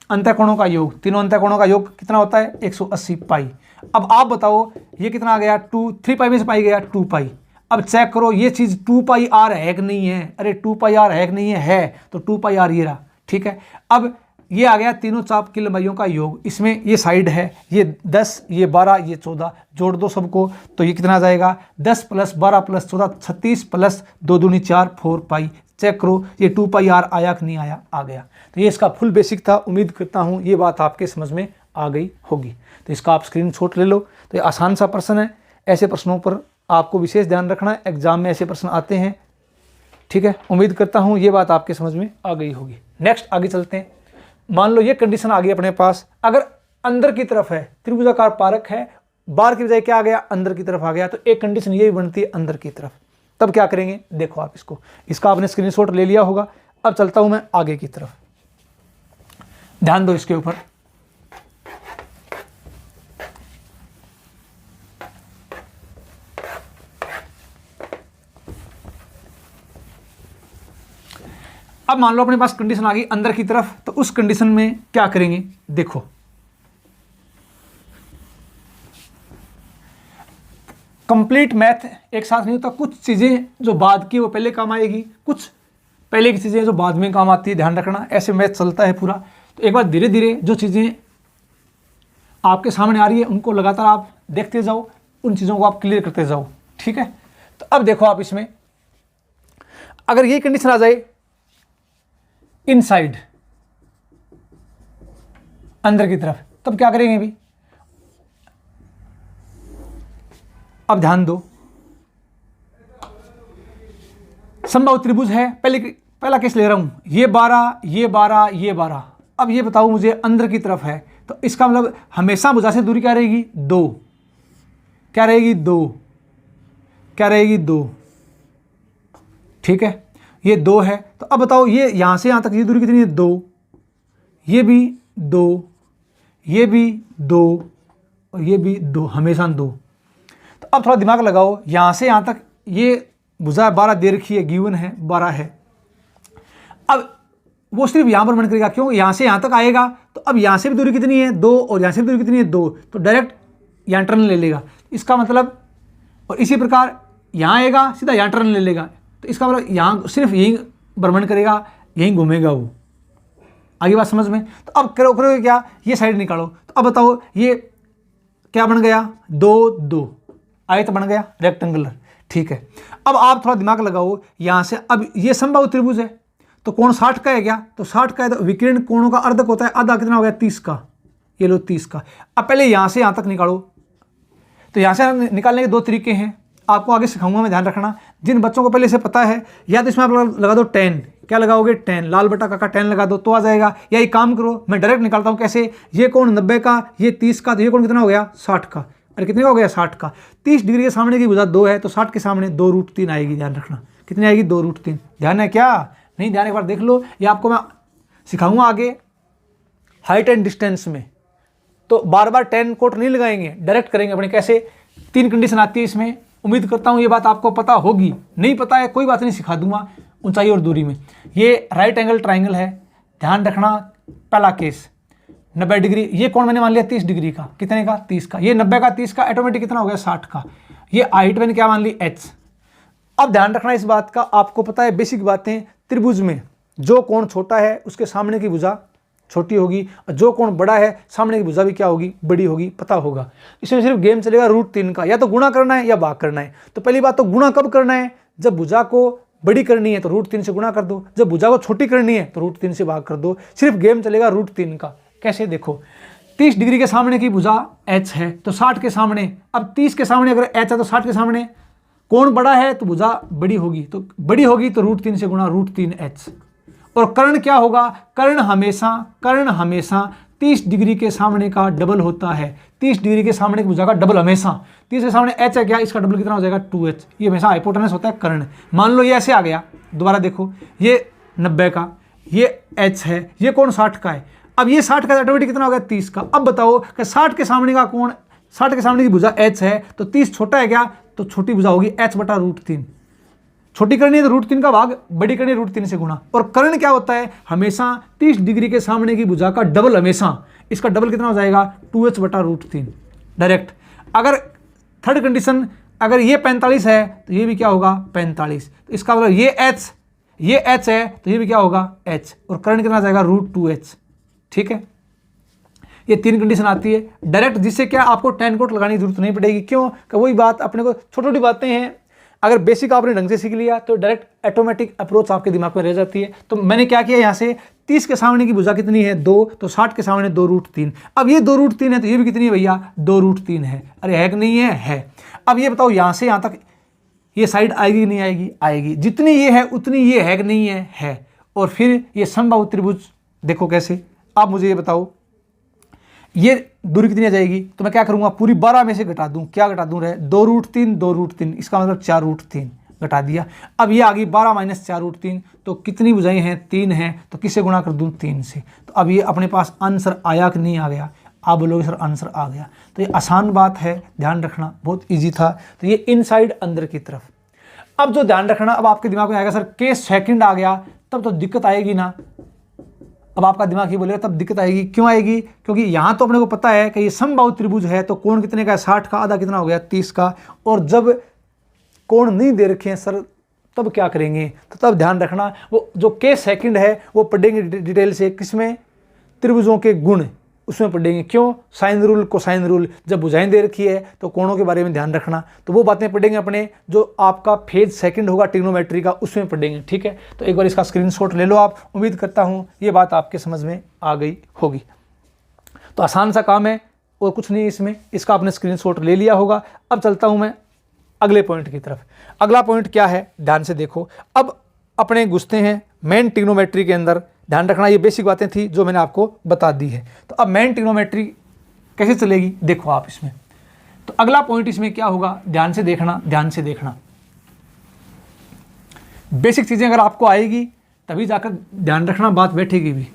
अंतःकोणों का योग, तीनों अंतःकोणों का योग कितना होता है 180 पाई। अब आप बताओ ये कितना आ गया 2, 3 पाई में से पाई गया 2 पाई। अब चेक करो ये चीज 2 पाई आर है कि नहीं है, अरे 2 पाई आर है कि नहीं है, तो 2 पाई आर ये रहा, ठीक है। अब ये आ गया तीनों चाप की लंबाइयों का योग, इसमें ये साइड है, ये 10 ये 12 ये 14, जोड़ दो सबको तो ये कितना आ जाएगा 10 प्लस 12 प्लस 14 36 प्लस 2 दूनी 4 4 पाई। चेक करो ये 2 पाई आर आया कि नहीं आया, आ गया। तो ये इसका फुल बेसिक था। उम्मीद करता हूँ ये बात आपके समझ में आ गई होगी। तो इसका आप स्क्रीनशॉट ले लो। तो ये आसान सा प्रश्न है, ऐसे प्रश्नों पर आपको विशेष ध्यान रखना है, एग्जाम में ऐसे प्रश्न आते हैं, ठीक है। उम्मीद करता हूँ ये बात आपके समझ में आ गई होगी। नेक्स्ट आगे चलते हैं। मान लो ये कंडीशन आ गई अपने पास, अगर अंदर की तरफ है त्रिभुजाकार पारक है, बाहर की बजाय क्या आ गया अंदर की तरफ आ गया, तो एक कंडीशन ये भी बनती है अंदर की तरफ। तब क्या करेंगे देखो आप इसको, इसका आपने स्क्रीनशॉट ले लिया होगा। अब चलता हूं मैं आगे की तरफ, ध्यान दो इसके ऊपर। अब मान लो अपने पास कंडीशन आ गई अंदर की तरफ, तो उस कंडीशन में क्या करेंगे देखो। कंप्लीट मैथ एक साथ नहीं होता, कुछ चीजें जो बाद की वो पहले काम आएगी, कुछ पहले की चीजें जो बाद में काम आती है, ध्यान रखना। ऐसे मैथ चलता है पूरा। तो एक बार धीरे धीरे जो चीजें आपके सामने आ रही है उनको लगातार आप देखते जाओ, उन चीजों को आप क्लियर करते जाओ, ठीक है। तो अब देखो आप इसमें अगर ये कंडीशन आ जाए इनसाइड अंदर की तरफ, तब क्या करेंगे भी। अब ध्यान दो, समबाहु त्रिभुज है, पहला केस ले रहा हूं, ये 12 ये 12 ये 12। अब ये बताओ मुझे अंदर की तरफ है, तो इसका मतलब हमेशा भुजा से दूरी क्या रहेगी 2, क्या रहेगी 2, क्या रहेगी 2, ठीक है। ये 2 है। तो अब बताओ ये यहां से यहां तक ये दूरी कितनी है 2, ये भी 2, ये भी 2 और ये भी 2, हमेशा 2। तो अब थोड़ा दिमाग लगाओ, यहां से यहां तक ये भुजा 12 दे रखी है, गिवन है 12 है। अब वो सिर्फ यहां पर मन करेगा, क्यों यहां से यहां तक आएगा, तो अब यहां से भी दूरी कितनी है 2 और यहां से भी दूरी कितनी है 2, तो डायरेक्ट यहां टर्न ले लेगा। इसका मतलब, और इसी प्रकार यहां आएगा सीधा यहां टर्न ले लेगा, तो इसका मतलब यहां सिर्फ यही भ्रमण करेगा, यही घूमेगा वो। आगे बात समझ में। तो अब करोगे क्या, ये साइड निकालो। तो अब बताओ ये क्या बन गया 2 2, आयत बन गया रेक्टेंगुलर, ठीक है। अब आप थोड़ा दिमाग लगाओ, यहां से अब ये समबाहु त्रिभुज है, तो कोण 60 का है क्या, तो 60 का है, तो विकिरण कोणों का अर्धक होता है, आधा कितना हो गया 30 का, ये लो 30 का। अब पहले यहां से यहां तक निकालो। तो यहां से निकालने के 2 तरीके हैं, आपको आगे सिखाऊंगा मैं, ध्यान रखना। जिन बच्चों को पहले से पता है, या तो इसमें आप लगा दो 10, क्या लगाओगे 10, लाल बटा काका 10 लगा दो तो आ जाएगा। या एक काम करो, मैं डायरेक्ट निकालता हूँ कैसे, ये कोण 90 का, ये 30 का, तो ये कोण कितना हो गया 60 का। अरे कितने का हो गया 60 का। 30 डिग्री के सामने की भुजा 2 है तो 60 के सामने 2√3 आएगी, ध्यान रखना। कितनी आएगी 2√3। ध्यान है क्या, नहीं ध्यान, एक बार देख लो, ये आपको मैं सिखाऊंगा आगे हाइट एंड डिस्टेंस में। तो बार बार 10 कोट नहीं लगाएंगे, डायरेक्ट करेंगे अपने। कैसे, 3 कंडीशन आती है इसमें, उम्मीद करता हूँ ये बात आपको पता होगी। नहीं पता है कोई बात नहीं, सिखा दूंगा। ऊंचाई और दूरी में ये राइट एंगल ट्राइंगल है, ध्यान रखना। पहला केस 90 डिग्री, ये कौन मैंने मान लिया 30 डिग्री का, कितने का 30 का, ये 90 का 30 का, ऑटोमेटिक कितना हो गया 60 का। ये हाइट मैंने क्या मान ली h। अब ध्यान रखना इस बात का, आपको पता है बेसिक बातें, त्रिभुज में जो कोण छोटा है उसके सामने की भुजा छोटी होगी, और जो कोण बड़ा है सामने की भुजा भी क्या होगी, बड़ी होगी, पता होगा। इसमें सिर्फ गेम चलेगा √3 का, या तो गुणा करना है या भाग करना है। तो पहली बात तो गुणा कब करना है, जब भुजा को बड़ी करनी है तो √3 से गुणा कर दो, जब भुजा को छोटी करनी है तो √3 से भाग कर दो। सिर्फ गेम चलेगा √3 का। कैसे, देखो 30 डिग्री के सामने की भुजा h है तो 60 के सामने, अब 30 के सामने अगर h है तो 60 के सामने कोण बड़ा है तो भुजा बड़ी होगी, तो √3 से गुणा √3h। और कर्ण क्या होगा, कर्ण हमेशा 30 डिग्री के सामने का डबल होता है। 30 डिग्री के सामने की भुजा का डबल हमेशा, 30 के सामने h है क्या, इसका डबल कितना हो जाएगा 2h। ये हमेशा हाइपोटेनस होता है कर्ण। मान लो ये ऐसे आ गया, दोबारा देखो, ये 90 का, ये h है, ये कोण 60 का है। अब ये 60 का ऑटोमेटिक कितना हो गया 30 का। अब बताओ कि 60 के सामने का कोण, 60 के सामने की भुजा h है तो 30 छोटा है क्या, तो छोटी भुजा होगी h बटा √3। छोटी करनी है तो √3 का भाग, बड़ी करनी है √3 से गुणा। और कर्ण क्या होता है, हमेशा 30 डिग्री के सामने की भुजा का डबल, हमेशा इसका डबल कितना हो जाएगा 2h बटा √3 डायरेक्ट। अगर थर्ड कंडीशन, अगर ये 45 है तो ये भी क्या होगा 45, तो इसका मतलब ये h है तो ये भी क्या होगा h, और कर्ण कितना आ जाएगा √2h। ठीक है, ये 3 कंडीशन आती है डायरेक्ट, जिससे क्या आपको 10 कोट लगाने की जरूरत नहीं पड़ेगी। क्यों, कि वही बात अपने को छोटी छोटी बातें हैं, अगर बेसिक आपने ढंग से सीख लिया तो डायरेक्ट ऑटोमेटिक अप्रोच आपके दिमाग में रह जाती है। तो मैंने क्या किया, यहाँ से 30 के सामने की भुजा कितनी है 2, तो 60 के सामने 2√3। अब ये 2√3 है तो ये भी कितनी है भैया 2√3 है। अरे है कि नहीं है। अब ये बताओ यहाँ से यहाँ तक ये साइड आएगी कि नहीं आएगी, आएगी। जितनी ये है उतनी ये है कि नहीं है। और फिर ये समबाहु त्रिभुज देखो कैसे, आप मुझे ये बताओ ये दूरी कितनी आ जाएगी, तो मैं क्या करूंगा पूरी 12 में से घटा दूं, क्या घटा दूं रहे 2√3, इसका मतलब 4√3 घटा दिया। अब ये आ गई 12 माइनस 4√3, तो कितनी भुजाएं हैं 3 हैं, तो किससे गुणा कर दूं 3 से। तो अब ये अपने पास आंसर आया कि नहीं आ गया, आप बोलोगे सर आंसर आ गया। तो ये आसान बात है, ध्यान रखना बहुत ईजी था। तो ये इनसाइड अंदर की तरफ। अब जो ध्यान रखना, अब आपके दिमाग में आएगा सर के सेकंड आ गया तब तो दिक्कत आएगी ना। अब आपका दिमाग ये बोलेगा तब दिक्कत आएगी, क्यों आएगी, क्योंकि यहाँ तो अपने को पता है कि ये समबाहु त्रिभुज है तो कोण कितने का है 60 का, आधा कितना हो गया 30 का। और जब कोण नहीं दे रखे हैं सर तब क्या करेंगे, तो तब ध्यान रखना वो जो के सेकंड है वो पढ़ेंगे डिटेल से, किसमें त्रिभुजों के गुण उसमें पढ़ेंगे। क्यों, साइन रूल कोसाइन रूल, जब भुजाएं दे रखी है तो कोणों के बारे में ध्यान रखना। तो वो बातें पढ़ेंगे अपने, जो आपका फेज सेकंड होगा ट्रिग्नोमेट्री का उसमें पढ़ेंगे। ठीक है, तो एक बार इसका स्क्रीनशॉट ले लो आप। उम्मीद करता हूँ ये बात आपके समझ में आ गई होगी। तो आसान सा काम है और कुछ नहीं इसमें, इसका आपने स्क्रीनशॉट ले लिया होगा। अब चलता हूँ मैं अगले पॉइंट की तरफ। अगला पॉइंट क्या है, ध्यान से देखो। अब अपने घुसते हैं मेन ट्रिग्नोमेट्री के अंदर। ध्यान रखना ये बेसिक बातें थी जो मैंने आपको बता दी है। तो अब मेन ट्रिग्नोमेट्री कैसे चलेगी देखो आप इसमें। तो अगला पॉइंट इसमें क्या होगा, ध्यान से देखना, ध्यान से देखना। बेसिक चीजें अगर आपको आएगी तभी जाकर ध्यान रखना बात बैठेगी भी।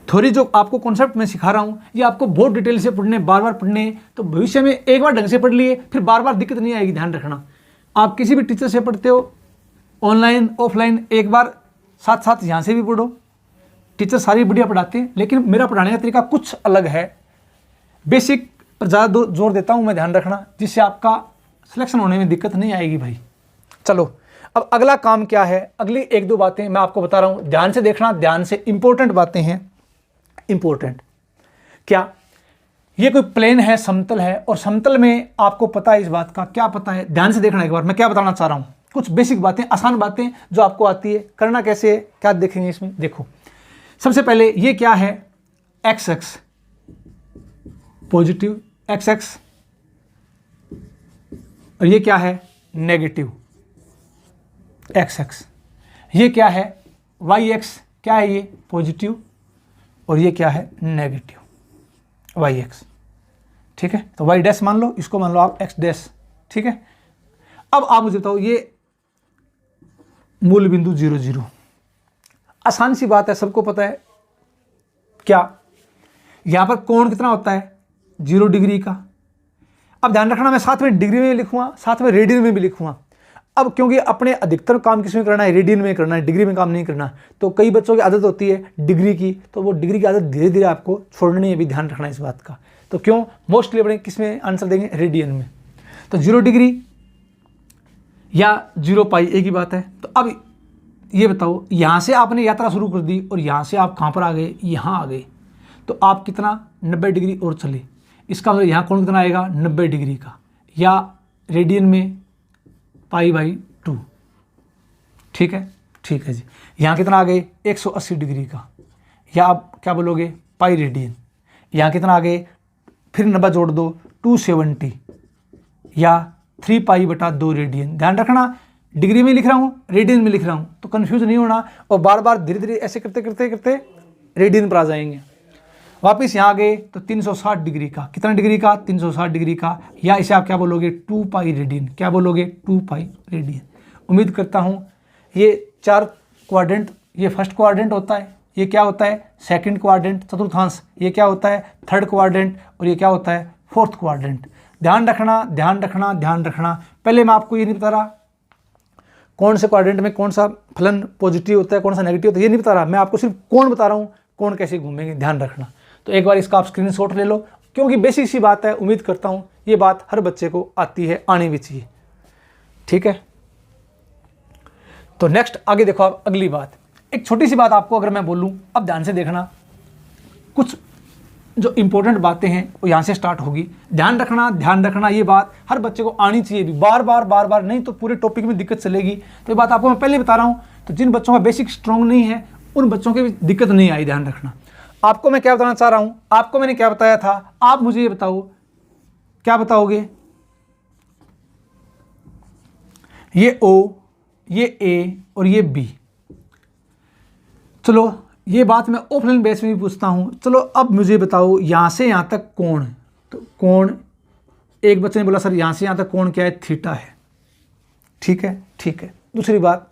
थोड़ी जो आपको कॉन्सेप्ट मैं सिखा रहा हूँ ये आपको बहुत डिटेल से पढ़ने, बार बार पढ़ने, तो भविष्य में एक बार ढंग से पढ़ लिए फिर बार बार दिक्कत नहीं आएगी। ध्यान रखना, आप किसी भी टीचर से पढ़ते हो ऑनलाइन ऑफलाइन, एक बार साथ साथ यहाँ से भी पढ़ो। टीचर सारी बढ़िया पढ़ाते हैं लेकिन मेरा पढ़ाने का तरीका कुछ अलग है। बेसिक पर ज़्यादा जोर देता हूँ मैं, ध्यान रखना, जिससे आपका सिलेक्शन होने में दिक्कत नहीं आएगी भाई। चलो अब अगला काम क्या है, अगली 1-2 बातें मैं आपको बता रहा हूँ, ध्यान से देखना, ध्यान से। इंपॉर्टेंट बातें हैं, इंपॉर्टेंट। क्या ये कोई प्लेन है, समतल है, और समतल में आपको पता है इस बात का, क्या पता है, ध्यान से देखना एक बार मैं क्या बताना चाह रहा हूँ। कुछ बेसिक बातें, आसान बातें जो आपको आती है, करना कैसे है क्या देखेंगे इसमें। देखो सबसे पहले ये क्या है, x x positive x x, और ये क्या है नेगेटिव एक्स एक्स। ये क्या है वाई एक्स क्या है, ये पॉजिटिव और ये क्या है, नेगेटिव वाई एक्स। ठीक है, तो वाई डैश मान लो, इसको मान लो आप एक्स डैश। ठीक है, अब आप मुझे बताओ ये मूल बिंदु 0 0, आसान सी बात है, सबको पता है क्या, यहां पर कोण कितना होता है 0 डिग्री का। अब ध्यान रखना मैं साथ में डिग्री में लिखूंगा, साथ में रेडियन में भी लिखूंगा। अब क्योंकि अपने अधिकतर काम किस में करना है, रेडियन में करना है, डिग्री में काम नहीं करना। तो कई बच्चों की आदत होती है डिग्री की, तो वो डिग्री की आदत धीरे धीरे आपको छोड़नी है, भी ध्यान रखना है इस बात का। तो क्यों, मोस्टली अपने किस में आंसर देंगे, रेडियन में। तो 0 डिग्री या 0 पाई एक ही बात है। तो अब ये बताओ, यहाँ से आपने यात्रा शुरू कर दी और यहाँ से आप कहाँ पर आ गए, यहाँ आ गए, तो आप कितना 90 डिग्री और चले, इसका मतलब यहाँ कोण कितना आएगा 90 डिग्री का, या रेडियन में π/2। ठीक है, ठीक है जी। यहाँ कितना आ गए 180 डिग्री का, या आप क्या बोलोगे पाई रेडियन। यहाँ कितना आ गए, फिर 90 जोड़ दो 270, या 3π/2 रेडियन। ध्यान रखना डिग्री में लिख रहा हूँ, रेडियन में लिख रहा हूँ, तो कंफ्यूज नहीं होना, और बार बार धीरे धीरे ऐसे करते करते करते रेडियन पर आ जाएंगे। वापस यहाँ आ गए तो 360 डिग्री का, कितना डिग्री का 360 डिग्री का, या इसे आप क्या बोलोगे 2π रेडियन। क्या बोलोगे 2π रेडियन। उम्मीद करता हूँ ये 4 क्वाड्रेंट, ये फर्स्ट क्वाड्रेंट होता है, ये क्या होता है सेकंड क्वाड्रेंट चतुर्थांश, ये क्या होता है थर्ड क्वाड्रेंट, और ये क्या होता है फोर्थ क्वाड्रेंट। ध्यान रखना ध्यान रखना ध्यान रखना। पहले मैं आपको ये नहीं बता रहा कौन से क्वाड्रेंट में कौन सा फलन पॉजिटिव होता है कौन सा नेगेटिव होता है, ये नहीं बता रहा, मैं आपको सिर्फ कोण बता रहा हूँ, कोण कैसे घूमेंगे, ध्यान रखना। तो एक बार इसका आप स्क्रीनशॉट ले लो, क्योंकि बेसिक सी बात है, उम्मीद करता हूँ ये बात हर बच्चे को आती है, आनी भी चाहिए। ठीक है, तो नेक्स्ट आगे देखो आप अगली बात, एक छोटी सी बात आपको अगर मैं बोलूँ, अब ध्यान से देखना, कुछ जो इंपॉर्टेंट बातें हैं वो यहाँ से स्टार्ट होगी। ध्यान रखना, ये बात हर बच्चे को आनी चाहिए भी, बार बार नहीं तो पूरे टॉपिक में दिक्कत चलेगी। तो ये बात आपको मैं पहले बता रहा हूँ, तो जिन बच्चों का बेसिक स्ट्रॉन्ग नहीं है उन बच्चों की भी दिक्कत नहीं आई। ध्यान रखना, आपको मैं क्या बताना चाह रहा हूँ, आपको मैंने क्या बताया था, आप मुझे ये बताओ क्या बताओगे, ये O, ये A और ये B। चलो ये बात मैं ऑफलाइन बेस में भी पूछता हूँ। चलो अब मुझे बताओ यहाँ से यहाँ तक कोण, तो कोण एक बच्चे ने बोला सर यहाँ से यहाँ तक कोण क्या है, थीटा है। ठीक है, ठीक है। दूसरी बात,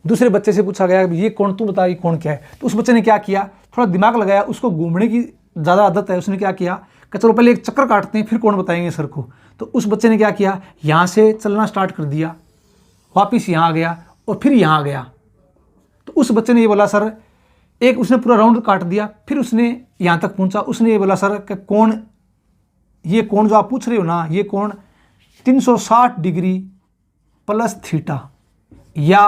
दूसरे बच्चे से पूछा गया ये कोण तू बता, ये कोण क्या है, तो उस बच्चे ने क्या किया, थोड़ा दिमाग लगाया, उसको घूमने की ज़्यादा आदत है, उसने क्या किया कि चलो पहले एक चक्कर काटते हैं फिर कोण बताएंगे सर को। तो उस बच्चे ने क्या किया, यहाँ से चलना स्टार्ट कर दिया, वापिस यहाँ आ गया और फिर यहाँ आ गया। तो उस बच्चे ने ये बोला सर, एक उसने पूरा राउंड काट दिया, फिर उसने यहाँ तक पहुँचा, उसने ये बोला सर कि कोण, ये कोण जो आप पूछ रहे हो ना, ये कोण 360 डिग्री प्लस थीटा या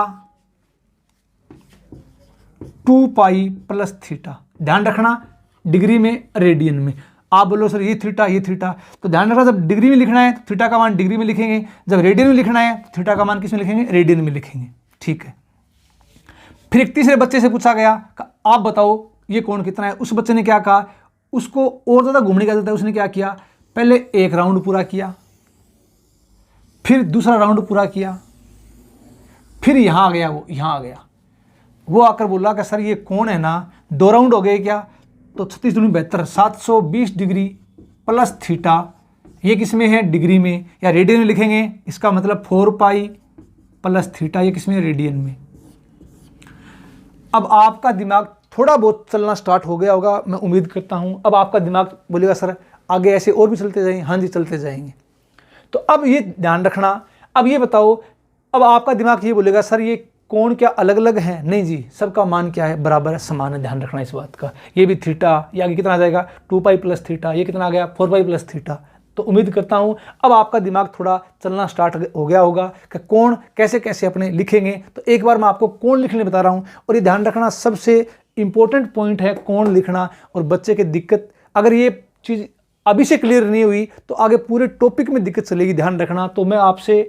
2π प्लस थीटा। ध्यान रखना डिग्री में रेडियन में। आप बोलो सर ये थीटा, तो ध्यान रखना जब डिग्री में लिखना है तो थीटा का मान डिग्री में लिखेंगे, जब रेडियन में लिखना है तो थीटा का मान किस में लिखेंगे, रेडियन में लिखेंगे। ठीक है, फिर एक तीसरे बच्चे से पूछा गया आप बताओ ये कोण कितना है। उस बच्चे ने क्या कहा, उसको और ज़्यादा घूमने की आदत है, उसने क्या किया, पहले एक राउंड पूरा किया, फिर दूसरा राउंड पूरा किया, फिर यहाँ आ गया, वो यहाँ आ गया, वो आकर बोला कि सर ये कोण है ना 2 राउंड हो गए क्या, तो 36 दूनी 72, 720 डिग्री प्लस थीटा, ये किस में है, डिग्री में, या रेडियन में लिखेंगे, इसका मतलब 4π प्लस थीटा, ये किस में है, रेडियन में। अब आपका दिमाग थोड़ा बहुत चलना स्टार्ट हो गया होगा, मैं उम्मीद करता हूं। अब आपका दिमाग बोलेगा सर आगे ऐसे और भी चलते जाएंगे, हाँ जी चलते जाएंगे। तो अब ये ध्यान रखना, अब ये बताओ, अब आपका दिमाग ये बोलेगा सर ये कोण क्या अलग अलग हैं, नहीं जी सबका मान क्या है, बराबर है, समान है। ध्यान रखना इस बात का, ये भी थीटा, ये आगे कितना आ जाएगा 2π प्लस थीटा, ये कितना आ गया 4π प्लस थीटा। तो उम्मीद करता हूँ अब आपका दिमाग थोड़ा चलना स्टार्ट हो गया होगा कि कोण कैसे कैसे अपने लिखेंगे। तो एक बार मैं आपको कोण लिखने बता रहा हूँ, और ये ध्यान रखना सबसे इंपॉर्टेंट पॉइंट है कोण लिखना। और बच्चे की दिक्कत, अगर ये चीज़ अभी से क्लियर नहीं हुई तो आगे पूरे टॉपिक में दिक्कत चलेगी, ध्यान रखना। तो मैं आपसे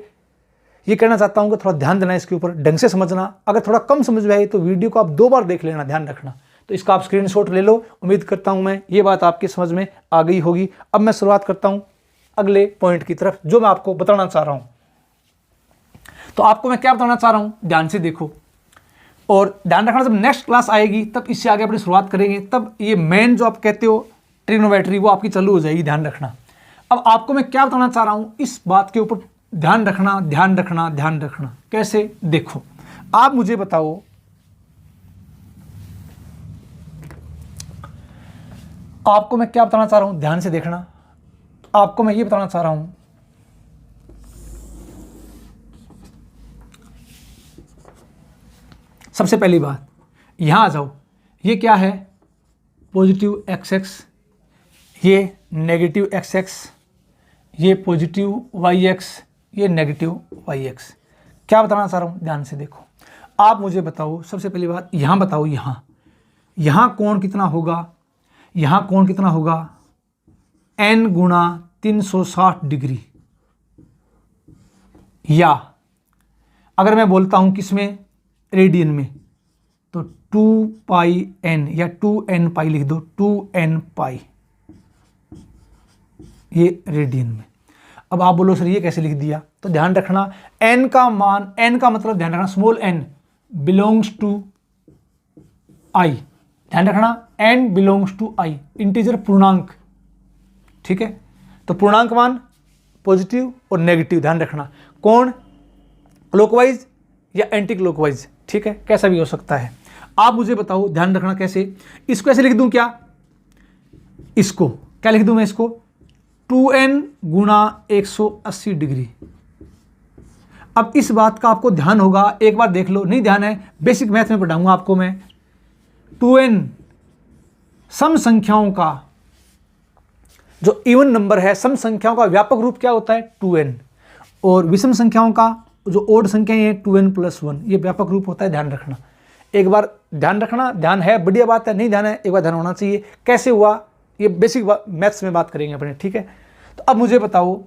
ये कहना चाहता हूँ कि थोड़ा ध्यान देना, इसके ऊपर ढंग से समझना। अगर थोड़ा कम समझ में आई तो वीडियो को आप 2 बार देख लेना, ध्यान रखना। तो इसका आप स्क्रीनशॉट ले लो। उम्मीद करता हूँ मैं ये बात आपकी समझ में आ गई होगी। अब मैं शुरुआत करता हूँ अगले पॉइंट की तरफ जो मैं आपको बताना चाह रहा हूँ। तो आपको मैं क्या बताना चाह रहा हूँ, ध्यान से देखो। और ध्यान रखना, जब नेक्स्ट क्लास आएगी तब इससे आगे अपनी शुरुआत करेंगे, तब ये मेन जो आप कहते हो ट्रिग्नोमेट्री वो आपकी चालू हो जाएगी, ध्यान रखना। अब आपको मैं क्या बताना चाह रहा हूँ, इस बात के ऊपर ध्यान रखना, ध्यान रखना, ध्यान रखना। कैसे? देखो, आप मुझे बताओ, आपको मैं क्या बताना चाह रहा हूँ, ध्यान से देखना। आपको मैं ये बताना चाह रहा हूँ, सबसे पहली बात, यहां आ जाओ, ये क्या है? पॉजिटिव एक्स एक्स, ये नेगेटिव एक्स एक्स, ये पॉजिटिव वाई एक्स, ये नेगेटिव वाई एक्स। क्या बताना चाह रहा हूँ, ध्यान से देखो। आप मुझे बताओ, सबसे पहली बात यहाँ बताओ, यहाँ कोण कितना होगा? यहाँ कोण कितना होगा? n गुणा 360 डिग्री। या अगर मैं बोलता हूँ किसमें, रेडियन में, तो 2 पाई n या 2n पाई लिख दो, 2n पाई, ये रेडियन में। अब आप बोलो सर ये कैसे लिख दिया? तो ध्यान रखना, n का मान, n का मतलब ध्यान रखना small n belongs to i, ध्यान रखना n belongs to i, integer पूर्णांक, ठीक है। तो पूर्णांक मान पॉजिटिव और नेगेटिव, ध्यान रखना। कोण क्लॉकवाइज या एंटी क्लॉकवाइज, ठीक है, कैसा भी हो सकता है। आप मुझे बताओ, ध्यान रखना कैसे, इसको ऐसे लिख दूं क्या? इसको क्या लिख दूं मैं? इसको 2n गुणा 180 डिग्री। अब इस बात का आपको ध्यान होगा, एक बार देख लो, नहीं ध्यान है बेसिक मैथ में पढ़ाऊंगा आपको मैं। 2n सम संख्याओं का जो इवन नंबर है, सम संख्याओं का व्यापक रूप क्या होता है? 2n। और विषम संख्याओं का जो ओड संख्याएं हैं 2n + 1, ये व्यापक रूप होता है, ध्यान रखना। एक बार ध्यान रखना, ध्यान है बढ़िया बात है, नहीं ध्यान है एक बार ध्यान होना चाहिए। कैसे हुआ ये बेसिक मैथ्स में बात करेंगे अपने, ठीक है। तो अब मुझे बताओ,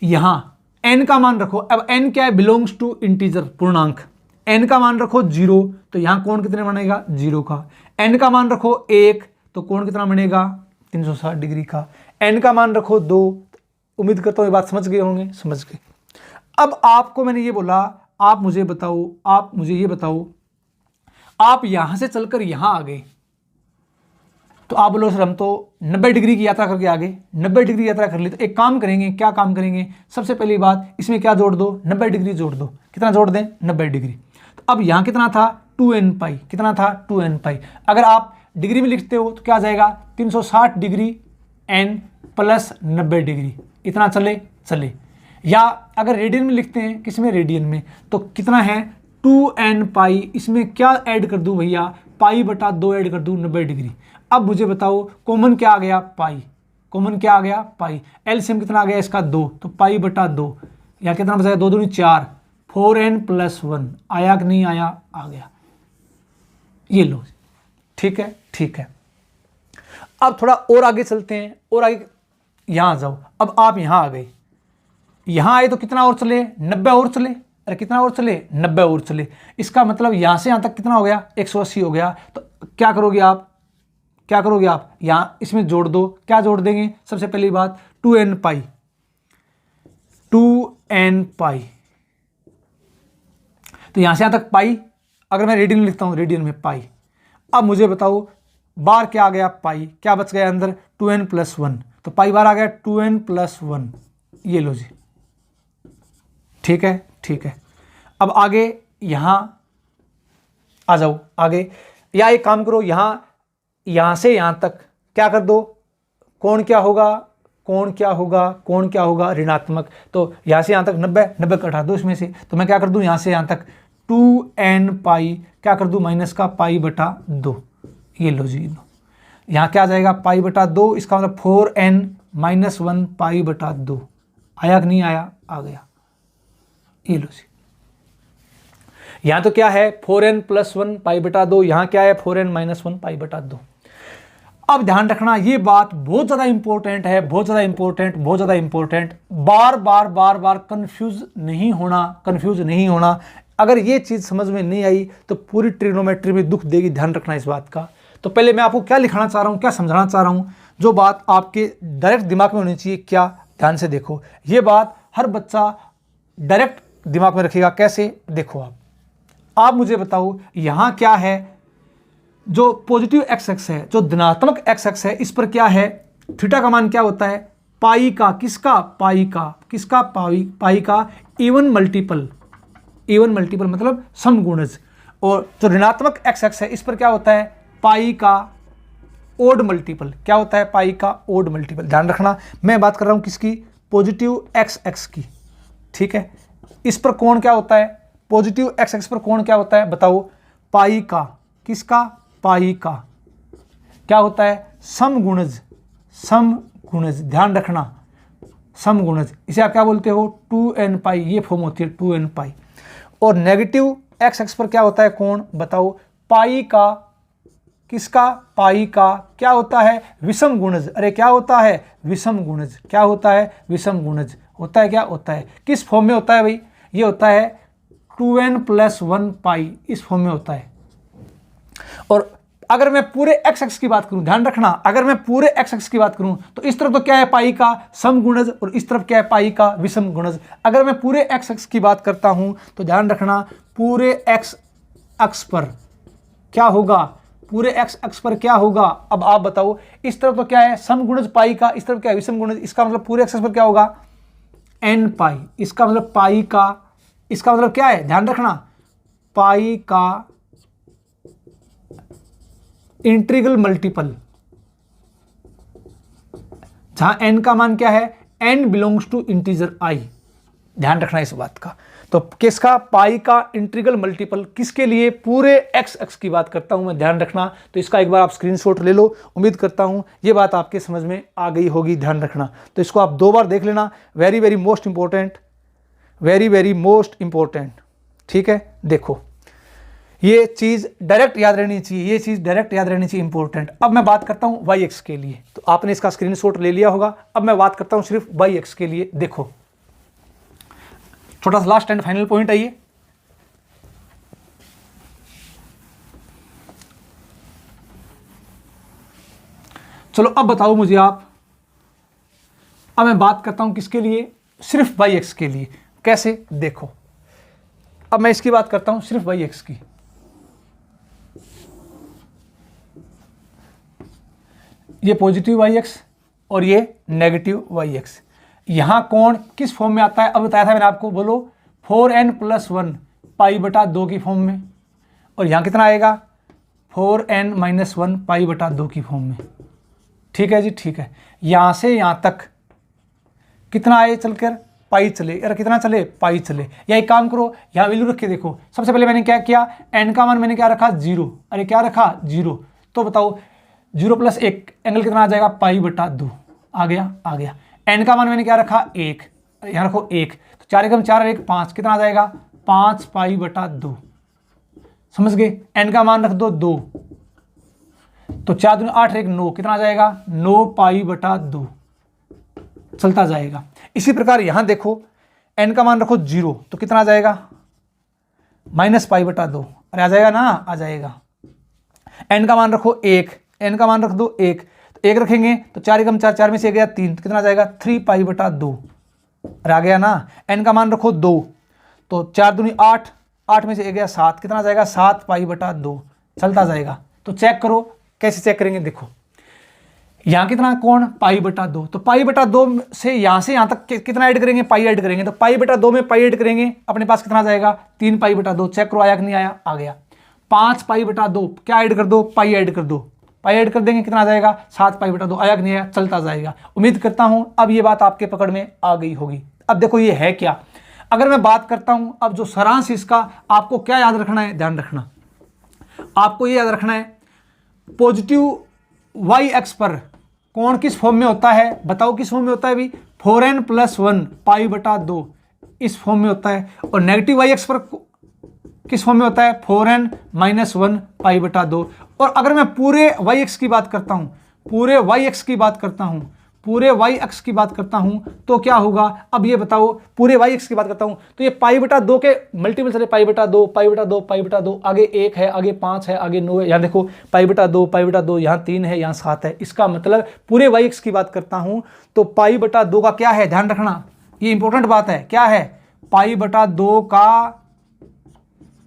यहाँ n का मान रखो। अब n क्या है? बिलोंग्स टू इंटीजर, पूर्णांक। n का मान रखो 0, तो यहाँ कोण कितने बनेगा? 0 का। n का मान रखो 1, तो कोण कितना बनेगा? 360 डिग्री का। n का मान रखो 2, उम्मीद करता हूँ ये बात समझ गए होंगे, समझ गए। अब आपको मैंने ये बोला, आप मुझे बताओ, आप मुझे ये बताओ, आप यहां से चलकर यहां आ गए, तो आप बोलो सर हम तो 90 डिग्री की यात्रा करके आ गए, 90 डिग्री यात्रा कर ली। तो एक काम करेंगे, क्या काम करेंगे? सबसे पहली बात, इसमें क्या जोड़ दो? 90 डिग्री जोड़ दो। कितना जोड़ दें? 90 डिग्री। तो अब यहाँ कितना था? 2n पाई। कितना था? 2n पाई। अगर आप डिग्री में लिखते हो तो क्या आ जाएगा? 360 डिग्री n प्लस 90 डिग्री। इतना चले। या अगर रेडियन में लिखते हैं, किसमें? रेडियन में, तो कितना है? 2n पाई। इसमें क्या ऐड कर दूं भैया? पाई बटा 2 ऐड कर दूं, 90 डिग्री। अब मुझे बताओ, कॉमन क्या आ गया? पाई। कॉमन क्या आ गया? पाई। एलसीएम कितना आ गया इसका? 2, तो पाई बटा 2। या कितना बचा? 2 दूनी 4, 4n + 1 आया कि नहीं आया? आ गया। ये लो, ठीक है, ठीक है। अब थोड़ा और आगे चलते हैं, और आगे यहां आ जाओ। अब आप यहां आ गए, यहां आए तो कितना और चले? 90 और चले। अरे कितना और चले? 90 और चले। इसका मतलब यहां से यहां तक कितना हो गया? 180 हो गया। तो क्या करोगे आप? क्या करोगे आप? यहां इसमें जोड़ दो। क्या जोड़ देंगे? सबसे पहली बात 2n पाई, 2n पाई। तो यहां से यहां तक पाई। अगर मैं रेडियन लिखता हूं, रेडियन में पाई। अब मुझे बताओ, बार क्या आ गया? पाई। क्या बच गया अंदर? 2n + 1, तो पाई बार आ गया 2n + 1। ये लो जी, ठीक है, ठीक है। अब आगे यहां आ जाओ, आगे। या एक काम करो, यहां से यहां तक क्या कर दो? कोण क्या होगा? कोण क्या होगा? कोण क्या होगा? ऋणात्मक। तो यहां से यहां तक 90 कटा दो इसमें से। तो मैं क्या कर दूं? यहां से यहां तक 2n पाई, क्या कर दूं? माइनस का पाई बटा 2। ये लो जी, लो। यहां क्या आ जाएगा? पाई बटा 2। इसका मतलब 4n - 1 पाई बटा 2। आया कि नहीं आया? आ गया। ये लो जी। यहां तो क्या है? 4n + 1 पाई बटा 2। यहां क्या है? 4n - 1 पाई बटा 2। अब ध्यान रखना, ये बात बहुत ज्यादा इंपॉर्टेंट है, बहुत ज्यादा इंपॉर्टेंट, बहुत ज्यादा इंपॉर्टेंट। बार बार कंफ्यूज नहीं होना। अगर ये चीज समझ में नहीं आई तो पूरी ट्रिग्नोमेट्री में दुख देगी, ध्यान रखना इस बात का। तो पहले मैं आपको क्या लिखाना चाह रहा हूं, क्या समझाना चाह रहा हूं, जो बात आपके डायरेक्ट दिमाग में होनी चाहिए। क्या? ध्यान से देखो, ये बात हर बच्चा डायरेक्ट दिमाग में रखेगा। कैसे? देखो, आप मुझे बताओ यहाँ क्या है, जो पॉजिटिव एक्स एक्स है, जो धनात्मक एक्स एक्स है, इस पर क्या है, थीटा का मान क्या होता है, पाई का, किसका, पाई का, किसका, पाई का इवन मल्टीपल, इवन मल्टीपल मतलब समगुणज। और जो ऋणात्मक एक्स एक्स है, इस पर क्या होता है, पाई का ओड मल्टीपल। क्या होता है, पाई का ओड मल्टीपल। ध्यान रखना, मैं बात कर रहा हूं किसकी, पॉजिटिव एक्स एक्स की, ठीक है। इस पर कोण क्या होता है, पॉजिटिव एक्स एक्स पर कोण क्या होता है, बताओ, पाई का, किसका, पाई का क्या होता है, समगुणज, समगुणज। ध्यान रखना, समगुणज, इसे आप क्या बोलते हो, 2n पाई, ये फॉर्म होती है 2n पाई। और नेगेटिव एक्स एक्स पर क्या होता है कोण, बताओ, पाई का, किसका, पाई का क्या होता है, विषम गुणज। अरे क्या होता है, विषम गुणज। क्या होता है, विषम गुणज। होता है, क्या होता है, किस फॉर्म में होता है भाई, ये होता है 2n + 1 पाई, इस फॉर्म में होता है। और अगर मैं पूरे एक्स एक्स की बात करूं, ध्यान रखना, अगर मैं पूरे एक्स एक्स की बात करूं तो इस तरफ तो क्या है, पाई का समगुणज, और इस तरफ क्या है, पाई का विषम गुणज। अगर मैं पूरे एक्स एक्स की बात करता हूं तो ध्यान रखना, पूरे एक्स अक्ष पर क्या होगा, पूरे एक्स अक्ष पर क्या होगा। अब आप बताओ, इस तरफ तो क्या है, समगुणज पाई का, इस तरफ क्या है, विषम गुणज। इसका मतलब पूरे एक्स अक्ष पर क्या होगा, n पाई। इसका मतलब पाई का, इसका मतलब क्या है, ध्यान रखना, पाई का इंटीग्रल मल्टीपल, जहां n का मान क्या है, n belongs to integer i। ध्यान रखना इस बात का। तो किसका, पाई का इंटीग्रल मल्टीपल, किसके लिए, पूरे एक्स अक्ष की बात करता हूं मैं। ध्यान रखना, तो इसका एक बार आप स्क्रीनशॉट ले लो। उम्मीद करता हूं ये बात आपके समझ में आ गई होगी। ध्यान रखना, तो इसको आप 2 बार देख लेना, very very most important, very very most important, ठीक है। देखो, ये चीज़ डायरेक्ट याद रहनी चाहिए, ये चीज़ डायरेक्ट याद रहनी चाहिए, इंपॉर्टेंट। अब मैं बात करता हूँ वाई एक्स के लिए, तो आपने इसका स्क्रीनशॉट ले लिया होगा। अब मैं बात करता हूँ सिर्फ वाई एक्स के लिए। देखो, छोटा सा लास्ट एंड फाइनल पॉइंट आइए, चलो अब बताओ मुझे आप। अब मैं बात करता हूं किसके लिए, सिर्फ वाई एक्स के लिए। कैसे, देखो, अब मैं इसकी बात करता हूं सिर्फ वाई एक्स की। ये पॉजिटिव वाई एक्स और ये नेगेटिव वाई एक्स। यहां कोण किस फॉर्म में आता है, अब बताया था मैंने आपको, बोलो 4n + 1 पाई/2 की फॉर्म में। और यहां कितना आएगा, 4n - 1 पाई/2 की फॉर्म में। ठीक है जी, ठीक है। यहां से यहां तक कितना आए चलकर, पाई चले। अरे कितना चले, पाई चले। या एक काम करो, यहाँ वैल्यू रख के देखो। सबसे पहले मैंने क्या किया, n का मान मैंने क्या रखा, 0। अरे क्या रखा, 0। तो बताओ 0 + 1 एंगल कितना आ जाएगा, पाई/2। आ गया, आ गया। n का मान मैंने क्या रखा, 1। यहाँ रखो 1, तो 4 एकम 4 और 1 5, कितना आ जाएगा, 5 पाई/2। समझ गए। n का मान रख दो 2, तो 4 दूनी 8 1 9, कितना आ जाएगा, 9 पाई/2। चलता जाएगा। इसी प्रकार यहां देखो, n का मान रखो 0, तो कितना आ जाएगा, -पाई/2। अरे आ जाएगा ना, आ जाएगा। n का मान रखो 1, n का मान रख दो 1, तो 1 रखेंगे तो 4 एकम 4, 4 में से गया 3, तो कितना आ जाएगा, 3 पाई/2। अरे आ गया ना। n का मान रखो 2, तो 4 दूनी 8, 8 में से गया 7, कितना आ जाएगा, 7 पाई/2। चलता जाएगा। तो चेक करो, कैसे चेक करेंगे, देखो यहाँ कितना कोण, पाई/2। तो पाई/2 से यहां तक कितना ऐड करेंगे, पाई ऐड करेंगे। तो पाई/2 में पाई ऐड करेंगे, अपने पास कितना आ जाएगा, 3 पाई/2। चेक करो आया कि नहीं आया, आ गया। 5 पाई/2 क्या ऐड कर दो, पाई ऐड कर दो। पाई ऐड कर देंगे, कितना आ जाएगा, 7 पाई/2। आया कि नहीं आया, चलता जाएगा। उम्मीद करता हूं अब ये बात आपके पकड़ में आ गई होगी। अब देखो ये है क्या, अगर मैं बात करता हूं अब जो सारांश इसका, आपको क्या याद रखना है, ध्यान रखना, आपको ये याद रखना है, पॉजिटिव वाई एक्स पर कोण किस फॉर्म में होता है, बताओ किस फॉर्म में होता है भी, 4n + 1 पाई/2 इस फॉर्म में होता है। और नेगेटिव वाई एक्स पर किस फॉर्म में होता है, 4n - 1 पाई/2। और अगर मैं पूरे वाई एक्स की बात करता हूं, पूरे वाई एक्स की बात करता हूं, पूरे वाई एक्स की बात करता हूं, तो क्या होगा, अब ये बताओ, पूरे वाई एक्स की बात करता हूं तो ये पाई/2 के मल्टीपल चले, पाई/2 पाई/2 पाई/2, आगे 1 है, आगे 5 है, आगे 9 है। यहाँ देखो पाई/2 पाई/2, यहाँ 3 है, यहाँ 7 है। इसका मतलब पूरे वाई एक्स की बात करता हूं तो पाई/2 का क्या है, ध्यान रखना, ये इंपॉर्टेंट बात है, क्या है, पाई/2 का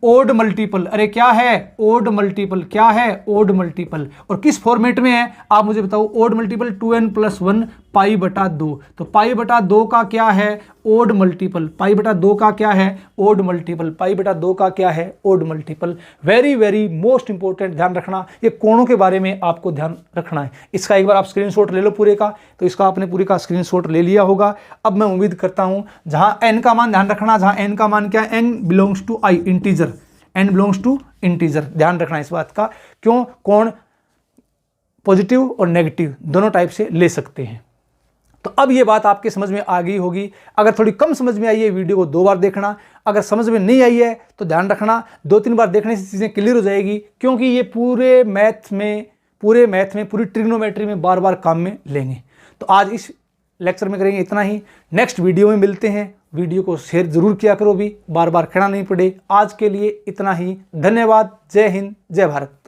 ओड मल्टीपल। अरे क्या है ओड मल्टीपल, क्या है ओड मल्टीपल, और किस फॉर्मेट में है आप मुझे बताओ। ओड मल्टीपल 2n+1 पाई बटा 2, तो पाई बटा 2 का क्या है ओड मल्टीपल, पाई बटा 2 का क्या है ओड मल्टीपल, पाई बटा 2 का क्या है odd multiple. Very very most important, ध्यान रखना, ये कोणों के बारे में आपको ध्यान रखना है। इसका एक बार आप स्क्रीनशॉट ले लो पूरे का, तो इसका आपने पूरे का स्क्रीनशॉट ले लिया होगा। अब मैं उम्मीद करता हूं जहां n का मान, ध्यान रखना, जहां n का मान क्या है, n belongs to i, integer, n belongs to integer, ध्यान रखना इस बात का। क्यों, कोण पॉजिटिव और नेगेटिव दोनों टाइप से ले सकते हैं। तो अब ये बात आपके समझ में आ गई होगी। अगर थोड़ी कम समझ में आई है वीडियो को 2 बार देखना, अगर समझ में नहीं आई है तो ध्यान रखना 2-3 बार देखने से चीज़ें क्लियर हो जाएगी, क्योंकि ये पूरे मैथ में, पूरी ट्रिग्नोमेट्री में बार बार काम में लेंगे। तो आज इस लेक्चर में करेंगे इतना ही, नेक्स्ट वीडियो में मिलते हैं। वीडियो को शेयर जरूर किया करो भी, बार बार कहना नहीं पड़े। आज के लिए इतना ही, धन्यवाद, जय हिंद, जय भारत।